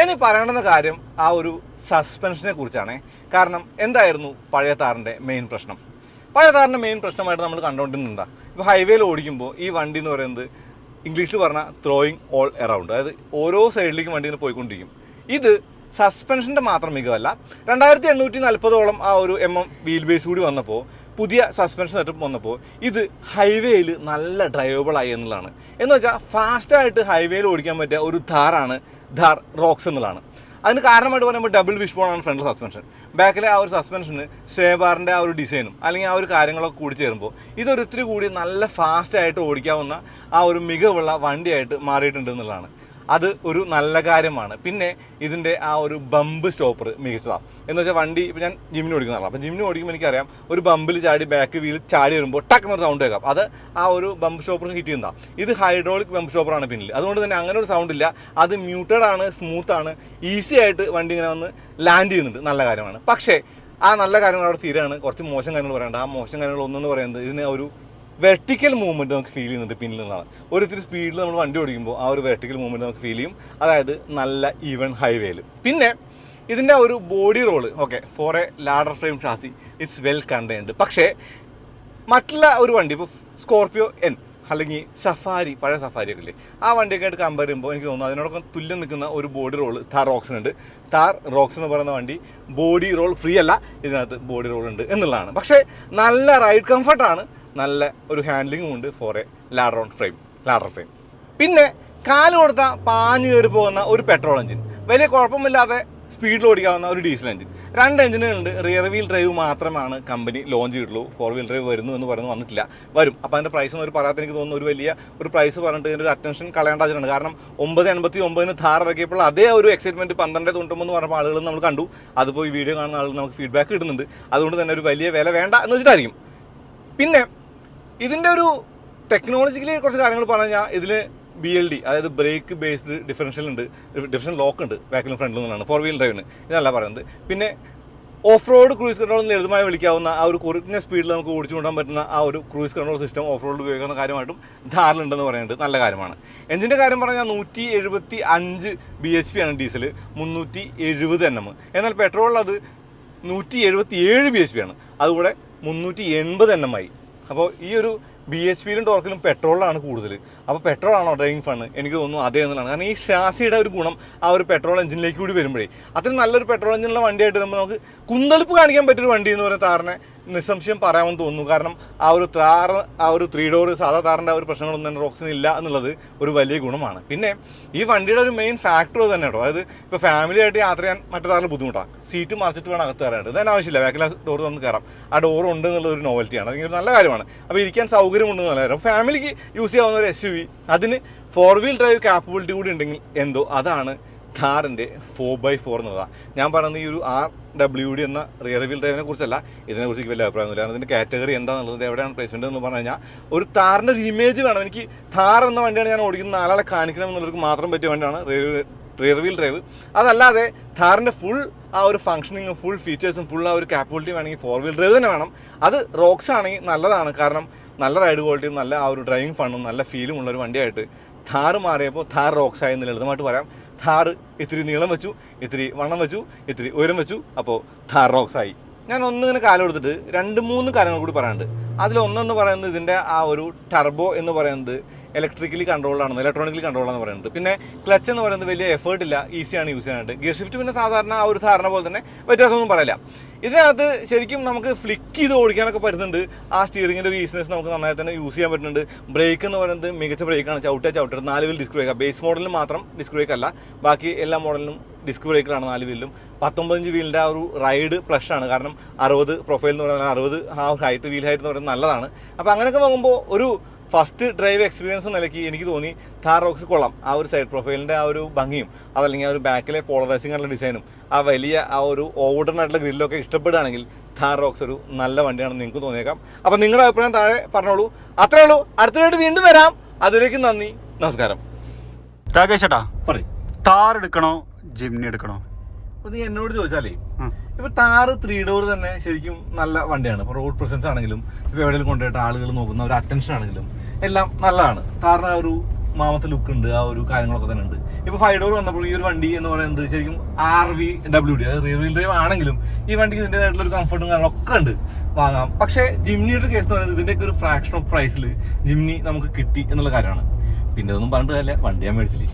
ഇനി പറയേണ്ടുന്ന കാര്യം ആ ഒരു സസ്പെൻഷനെ കുറിച്ചാണ്. കാരണം എന്തായിരുന്നു പഴയ താറിൻ്റെ മെയിൻ പ്രശ്നം? പഴയ താറിൻ്റെ മെയിൻ പ്രശ്നമായിട്ട് നമ്മൾ കണ്ടുകൊണ്ടിരുന്നതാ, ഇപ്പോൾ ഹൈവേയിൽ ഓടിക്കുമ്പോൾ ഈ വണ്ടി എന്ന് പറയുന്നത് ഇംഗ്ലീഷിൽ പറഞ്ഞാൽ ത്രോയിങ് ഓൾ എറൗണ്ട്, അതായത് ഓരോ സൈഡിലേക്കും വണ്ടി ഇങ്ങനെ പോയിക്കൊണ്ടിരിക്കും. ഇത് സസ്പെൻഷൻ്റെ മാത്രം മികവല്ല, 2840 ആ ഒരു വീൽ ബേസ് കൂടി വന്നപ്പോൾ, പുതിയ സസ്പെൻഷൻ സെറ്റപ്പ് വന്നപ്പോൾ ഇത് ഹൈവേയിൽ നല്ല ഡ്രൈവബിൾ ആയി എന്നുള്ളതാണ്. എന്ന് വെച്ചാൽ ഫാസ്റ്റായിട്ട് ഹൈവേയിൽ ഓടിക്കാൻ പറ്റിയ ഒരു ഥാറാണ് ഥാർ റോക്സ് എന്നുള്ളതാണ്. അതിന് കാരണമായിട്ട് പറയുമ്പോൾ ഡബിൾ വിഷ് ബോണാണ് ഫ്രണ്ട് സസ്പെൻഷൻ. ബാക്കിലെ ആ ഒരു സസ്പെൻഷന് ഷേബാറിൻ്റെ ആ ഒരു ഡിസൈനും അല്ലെങ്കിൽ ആ ഒരു കാര്യങ്ങളൊക്കെ കൂടി ചേരുമ്പോൾ ഇതൊരിത്തിരി കൂടി നല്ല ഫാസ്റ്റായിട്ട് ഓടിക്കാവുന്ന ആ ഒരു മികവുള്ള വണ്ടിയായിട്ട് മാറിയിട്ടുണ്ട് എന്നുള്ളതാണ്. അത് ഒരു നല്ല കാര്യമാണ്. പിന്നെ ഇതിൻ്റെ ആ ഒരു ബമ്പ് സ്റ്റോപ്പർ മികച്ചതാണ്. എന്ന് വെച്ചാൽ വണ്ടി ഇപ്പോൾ ഞാൻ ജിമ്മിന് ഓടിക്കുന്നതാണ്. അപ്പോൾ ജിമ്മിന് ഓടിക്കുമ്പോൾ എനിക്കറിയാം ഒരു ബമ്പിൽ ചാടി ബാക്ക് വീൽ ചാടി വരുമ്പോൾ ടക്ക് എന്നൊരു സൗണ്ട് കേൾക്കാം. അത് ആ ഒരു ബമ്പ് സ്റ്റോപ്പർ ഹിറ്റ് ചെയ്യുന്നതാണ്. ഇത് ഹൈഡ്രോളിക് ബമ്പ് സ്റ്റോപ്പറാണ് പിന്നിൽ. അതുകൊണ്ട് തന്നെ അങ്ങനെ ഒരു സൗണ്ട് ഇല്ല. അത് മ്യൂട്ടഡ് ആണ്, സ്മൂത്താണ്, ഈസി ആയിട്ട് വണ്ടി ഇങ്ങനെ വന്ന് ലാൻഡ് ചെയ്യുന്നുണ്ട്. നല്ല കാര്യമാണ്. പക്ഷേ ആ നല്ല കാര്യങ്ങൾ അവിടെ തീരാണ്. കുറച്ച് മോശം കാര്യങ്ങൾ പറയേണ്ട. ആ മോശം കാര്യങ്ങൾ ഒന്നെന്ന് പറയുന്നത് ഇതിന് ഒരു വെർട്ടിക്കൽ മൂവ്മെൻറ്റ് നമുക്ക് ഫീൽ ചെയ്യുന്നുണ്ട് പിന്നിൽ നിന്നാണ്. ഒരിത്തിരി സ്പീഡിൽ നമ്മൾ വണ്ടി ഓടിക്കുമ്പോൾ ആ ഒരു വെർട്ടിക്കൽ മൂവ്മെൻറ്റ് നമുക്ക് ഫീൽ ചെയ്യും. അതായത് നല്ല ഈവൻ ഹൈവേയിൽ. പിന്നെ ഇതിൻ്റെ ഒരു body roll okay, for a ladder frame chassis it's well contained. പക്ഷേ മറ്റുള്ള ഒരു വണ്ടി ഇപ്പോൾ സ്കോർപ്പിയോ N അല്ലെങ്കിൽ സഫാരി, പഴയ സഫാരി ഒക്കെ ഇല്ലേ, ആ വണ്ടിയൊക്കെ ആയിട്ട് കമ്പയർ ചെയ്യുമ്പോൾ എനിക്ക് തോന്നുന്നു അതിനോടൊക്കെ തുല്യം നിൽക്കുന്ന ഒരു ബോഡി റോള് താർ റോക്സിനുണ്ട്. താർ റോക്സ് എന്ന് പറയുന്ന വണ്ടി ബോഡി റോൾ ഫ്രീ അല്ല, ഇതിനകത്ത് ബോഡി റോൾ ഉണ്ട് എന്നുള്ളതാണ്. പക്ഷേ നല്ല റൈഡ് കംഫർട്ടാണ്, നല്ല ഒരു ഹാൻഡ്ലിങ്ങും ഉണ്ട് ഫോർ എ ലാഡർ ഫ്രെയിം. പിന്നെ കാല് കൊടുത്താൽ പാഞ്ഞു കയറി പോകുന്ന ഒരു പെട്രോൾ എഞ്ചിൻ, വലിയ കുഴപ്പമില്ലാതെ സ്പീഡിൽ ഓടിക്കാവുന്ന ഒരു ഡീസൽ എഞ്ചിൻ. 2 എഞ്ചിനുകളുണ്ട്. റിയർ വീൽ ഡ്രൈവ് മാത്രമാണ് കമ്പനി ലോഞ്ച് ചെയ്തിട്ടുള്ളൂ. 4 വീൽ ഡ്രൈവ് വരുന്നു എന്ന് പറയുന്നത് വന്നിട്ടില്ല, വരും. അപ്പോൾ അതിൻ്റെ പ്രൈസ് ഒന്നും ഒരു പറയാത്ത എനിക്ക് തോന്നുന്നു ഒരു വലിയ ഒരു പ്രൈസ് പറഞ്ഞിട്ട് ഇതിൻ്റെ ഒരു അറ്റൻഷൻ കളയേണ്ടതാണ്. കാരണം 989 ഥാർ ഇറക്കിയപ്പോൾ അതേ ഒരു എക്സൈറ്റ്മെൻറ്റ് 1299 പറഞ്ഞപ്പോൾ ആളുകൾ നമ്മൾ കണ്ടു. അതിപ്പോൾ ഈ വീഡിയോ കാണുന്ന ആളുകൾ നമുക്ക് ഫീഡ്ബാക്ക് കിട്ടുന്നുണ്ട്. അതുകൊണ്ട് തന്നെ ഒരു വലിയ വില വേണ്ട എന്ന് വെച്ചിട്ടായിരിക്കും. പിന്നെ ഇതിൻ്റെ ഒരു ടെക്നോളജിക്കലി കുറച്ച് കാര്യങ്ങൾ പറഞ്ഞാൽ ഇതിൽ BLD അതായത് ബ്രേക്ക് ബേസ്ഡ് ഡിഫറൻഷ്യൽ ലോക്ക് ഉണ്ട് ബാക്കിലും ഫ്രണ്ടിലും നിന്നാണ് 4 വീൽ ഡ്രൈവിന്, ഇതല്ല പറയുന്നത്. പിന്നെ ഓഫ് റോഡ് ക്രൂയിസ് കൺട്രോൾ ലളിതമായി വിളിക്കാവുന്ന ആ ഒരു കുറഞ്ഞ സ്പീഡിൽ നമുക്ക് ഓടിച്ചു കൊണ്ടാൻ പറ്റുന്ന ആ ഒരു ക്രൂയിസ് കൺട്രോൾ സിസ്റ്റം ഓഫ് റോഡിൽ ഉപയോഗിക്കുന്ന കാര്യമായിട്ടും ധാരണയുണ്ടെന്ന് പറയുന്നത് നല്ല കാര്യമാണ്. എഞ്ചിൻ്റെ കാര്യം പറഞ്ഞാൽ 175 bhp ആണ് ഡീസൽ, 370 Nm. എന്നാൽ പെട്രോളിൽ അത് 177 BHP ആണ്, അതുകൂടെ 380 Nm. അപ്പോൾ ഈ ഒരു BHPയിലും ടോർക്കിലും പെട്രോളിലാണ് കൂടുതൽ. അപ്പോൾ പെട്രോളാണോ ഡ്രൈവിംഗ് ഫണ്ട്? എനിക്ക് തോന്നുന്നു അതേ എന്നുള്ളതാണ്. കാരണം ഈ ഷാസിയുടെ ഒരു ഗുണം ആ ഒരു പെട്രോൾ എഞ്ചിനിലേക്ക് കൂടി വരുമ്പോഴേ അത്രയും നല്ലൊരു പെട്രോൾ എഞ്ചിനുള്ള വണ്ടിയായിട്ട് വരുമ്പോൾ നമുക്ക് കുന്തളിപ്പ് കാണിക്കാൻ പറ്റിയൊരു വണ്ടി എന്ന് പറയുന്ന താറിനെ നിസ്സംശയം പറയാമെന്ന് തോന്നുന്നു. കാരണം ആ ഒരു ആ ഒരു 3 ഡോർ സാധാ താറിൻ്റെ ആ ഒരു പ്രശ്നങ്ങളൊന്നും തന്നെ റോക്സിന് ഇല്ല എന്നുള്ളത് ഒരു വലിയ ഗുണമാണ്. പിന്നെ ഈ വണ്ടിയുടെ ഒരു മെയിൻ ഫാക്ടർ തന്നെ കേട്ടോ. അതായത് ഇപ്പോൾ ഫാമിലി ആയിട്ട് യാത്ര ചെയ്യാൻ മറ്റു താറിൽ ബുദ്ധിമുട്ടാണ്. സീറ്റ് മറിച്ചിട്ട് വേണം അകത്ത് കയറാനായിട്ട്. ഇതന്നെ ആവശ്യമില്ല, ബാക്കിലെ ഡോർ തുറന്ന് കയറാം. ആ ഡോർ ഉണ്ട് എന്നുള്ളത് ഒരു നോവൽറ്റിയാണ്. അതെങ്കിൽ ഒരു നല്ല കാര്യമാണ്. അപ്പോൾ ഇരിക്കാൻ സൗകര്യമുണ്ടെന്ന് നല്ല കാര്യം. ഫാമിലിക്ക് യൂസ് ചെയ്യാവുന്ന ഒരു SUV, അതിന് 4 വീൽ ഡ്രൈവ് കാപ്പബിലിറ്റി കൂടി ഉണ്ടെങ്കിൽ എന്തോ അതാണ് ഥാറിൻ്റെ 4x4 എന്നുള്ളതാണ്. ഞാൻ പറയുന്നത് ഈ ഒരു RWD എന്ന റിയർ വീൽ ഡ്രൈവിനെ കുറിച്ചല്ല. ഇതിനെക്കുറിച്ച് എനിക്ക് വലിയ അഭിപ്രായമൊന്നുമില്ല. കാരണം ഇതിൻ്റെ കാറ്റഗറി എന്താണെന്നുള്ളത്, എവിടെയാണ് പ്ലേസ്മെൻറ്റ് എന്ന് പറഞ്ഞു കഴിഞ്ഞാൽ ഒരു താറിൻ്റെ ഒരു ഇമേജ് വേണം. എനിക്ക് താർ എന്ന വണ്ടിയാണ് ഞാൻ ഓടിക്കുന്നത്, 4 ആളെ കാണിക്കണം എന്നുള്ളവർക്ക് മാത്രം പറ്റിയ വണ്ടിയാണ് റിയർ വീൽ ഡ്രൈവ്. അതല്ലാതെ ഥാറിൻ്റെ ഫുൾ ആ ഒരു ഫംഗ്ഷനിങ്ങും ഫുൾ ഫീച്ചേഴ്സും ഫുൾ ആ ഒരു കാപ്പബിലിറ്റി വേണമെങ്കിൽ 4 വീൽ ഡ്രൈവ് തന്നെ വേണം. അത് റോക്സ് ആണെങ്കിൽ നല്ലതാണ്. കാരണം നല്ല റൈഡ് ക്വാളിറ്റിയും നല്ല ആ ഒരു ഡ്രൈവിംഗ് ഫണ്ടും നല്ല ഫീലും ഉള്ളൊരു വണ്ടിയായിട്ട് ഥാറ് മാറിയപ്പോൾ ഥാർ റോക്സ് ആയി എന്ന് ലളിതമായിട്ട് പറയാം. ഥാർ ഇത്തിരി നീളം വെച്ചു, ഇത്തിരി വണ്ണം വെച്ചു, ഇത്തിരി ഉയരം വെച്ചു, അപ്പോൾ ഥാർ റോക്സ് ആയി. ഞാൻ ഒന്നിങ്ങനെ കാലം എടുത്തിട്ട് 2-3 കാര്യങ്ങൾ കൂടി പറയാനുണ്ട്. അതിലൊന്നെന്ന് പറയുന്നത് ഇതിൻ്റെ ആ ഒരു ടർബോ എന്ന് പറയുന്നത് ഇലക്ട്രിക്കലി കൺട്രോളാണെന്ന്, ഇലക്ട്രോണിക്കലി കൺട്രോളാണെന്ന് പറയുന്നത്. പിന്നെ ക്ലച്ച് എന്ന് പറയുന്നത് വലിയ എഫേർട്ട് ഇല്ല, ഈസിയാണ് യൂസ് ചെയ്യാനായിട്ട്. ഗിയർ ഷിഫ്റ്റ് പിന്നെ സാധാരണ ആ ഒരു ധാരണ പോലെ തന്നെ വ്യത്യാസമൊന്നും പറയില്ല. ഇതിനകത്ത് ശരിക്കും നമുക്ക് ഫ്ലിക്ക് ചെയ്ത് ഓടിക്കാനൊക്കെ പറ്റുന്നുണ്ട്. ആ സ്റ്റിയറിങ്ങിൻ്റെ ഒരു ഈസിനെസ് നമുക്ക് നന്നായി തന്നെ യൂസ് ചെയ്യാൻ പറ്റുന്നുണ്ട്. ബ്രേക്ക് എന്ന് പറയുന്നത് മികച്ച ബ്രേക്കാണ്. ചവിട്ട 4 വീൽ ഡിസ്ക് ബ്രേക്കാണ്. ബേസ് മോഡലിന് മാത്രം ഡിസ്ക് ബ്രേക്ക് അല്ല, ബാക്കി എല്ലാ മോഡലിനും ഡിസ്ക് ബ്രേക്കിലാണ് 4 വീലിലും. 19 വീലിൻ്റെ ആ ഒരു റൈഡ് പ്ലഷ് ആണ്. കാരണം 60 പ്രൊഫൈൽ എന്ന് പറയുന്നത് 60 ആ ഹൈറ്റ് വീൽ ഹൈറ്റ് എന്ന് പറയുന്നത് നല്ലതാണ്. അപ്പോൾ അങ്ങനെയൊക്കെ നോക്കുമ്പോൾ ഒരു ഫസ്റ്റ് ഡ്രൈവ് എക്സ്പീരിയൻസ് നിലയ്ക്ക് എനിക്ക് തോന്നി ഥാർ റോക്സ് കൊള്ളാം. ആ ഒരു സൈഡ് പ്രൊഫൈലിൻ്റെ ആ ഒരു ഭംഗിയും അതല്ലെങ്കിൽ ആ ഒരു ബാക്കിലെ പോളറൈസിംഗ് ആയിട്ടുള്ള ഡിസൈനും ആ വലിയ ആ ഒരു ഓവർഡനായിട്ടുള്ള ഗ്രില്ലൊക്കെ ഇഷ്ടപ്പെടുകയാണെങ്കിൽ ഥാർ റോക്സ് ഒരു നല്ല വണ്ടിയാണെന്ന് നിങ്ങൾക്ക് തോന്നിയേക്കാം. അപ്പോൾ നിങ്ങളുടെ അഭിപ്രായം താഴെ പറഞ്ഞോളൂ. അത്രേ ഉള്ളൂ. അടുത്തതായിട്ട് വീണ്ടും വരാം. അതിലേക്ക് നന്ദി, നമസ്കാരം. രാകേഷ് ചേട്ടാ, പറയും താർ എടുക്കണോ ജിംനി എടുക്കണോ? അപ്പോൾ നീ എന്നോട് ചോദിച്ചാലേ, ഇപ്പോൾ താറ് 3 ഡോർ തന്നെ ശരിക്കും നല്ല വണ്ടിയാണ്. ഇപ്പോൾ റോഡ് പ്രസൻസ് ആണെങ്കിലും ഇപ്പോൾ എവിടെയെങ്കിലും കൊണ്ടുപോയിട്ട് ആളുകൾ നോക്കുന്ന ഒരു അറ്റൻഷൻ ആണെങ്കിലും എല്ലാം നല്ലതാണ്. താറിന് ആ ഒരു മാമത്തെ ലുക്ക് ഉണ്ട്, ആ ഒരു കാര്യങ്ങളൊക്കെ തന്നെ ഉണ്ട്. ഇപ്പോൾ 5 ഡോർ വന്നപ്പോൾ ഈ ഒരു വണ്ടി എന്ന് പറയുന്നത് ശരിക്കും RVWD, അതായത് റിയർ വീൽ ഡ്രൈവ് ആണെങ്കിലും ഈ വണ്ടിക്ക് ഇതിൻ്റെതായിട്ടുള്ള ഒരു കംഫർട്ടും കാര്യങ്ങളൊക്കെ ഉണ്ട്, വാങ്ങാം. പക്ഷേ ജിംനിയുടെ കേസ് എന്ന് പറയുന്നത് ഇതിൻ്റെയൊക്കെ ഒരു ഫ്രാക്ഷൻ ഓഫ് പ്രൈസിൽ ജിംനി നമുക്ക് കിട്ടി എന്നുള്ള കാര്യമാണ്. പിന്നെ ഒന്നും പറഞ്ഞിട്ട് കാര്യമില്ല, വണ്ടി ഞാൻ മേടിച്ചില്ലേ.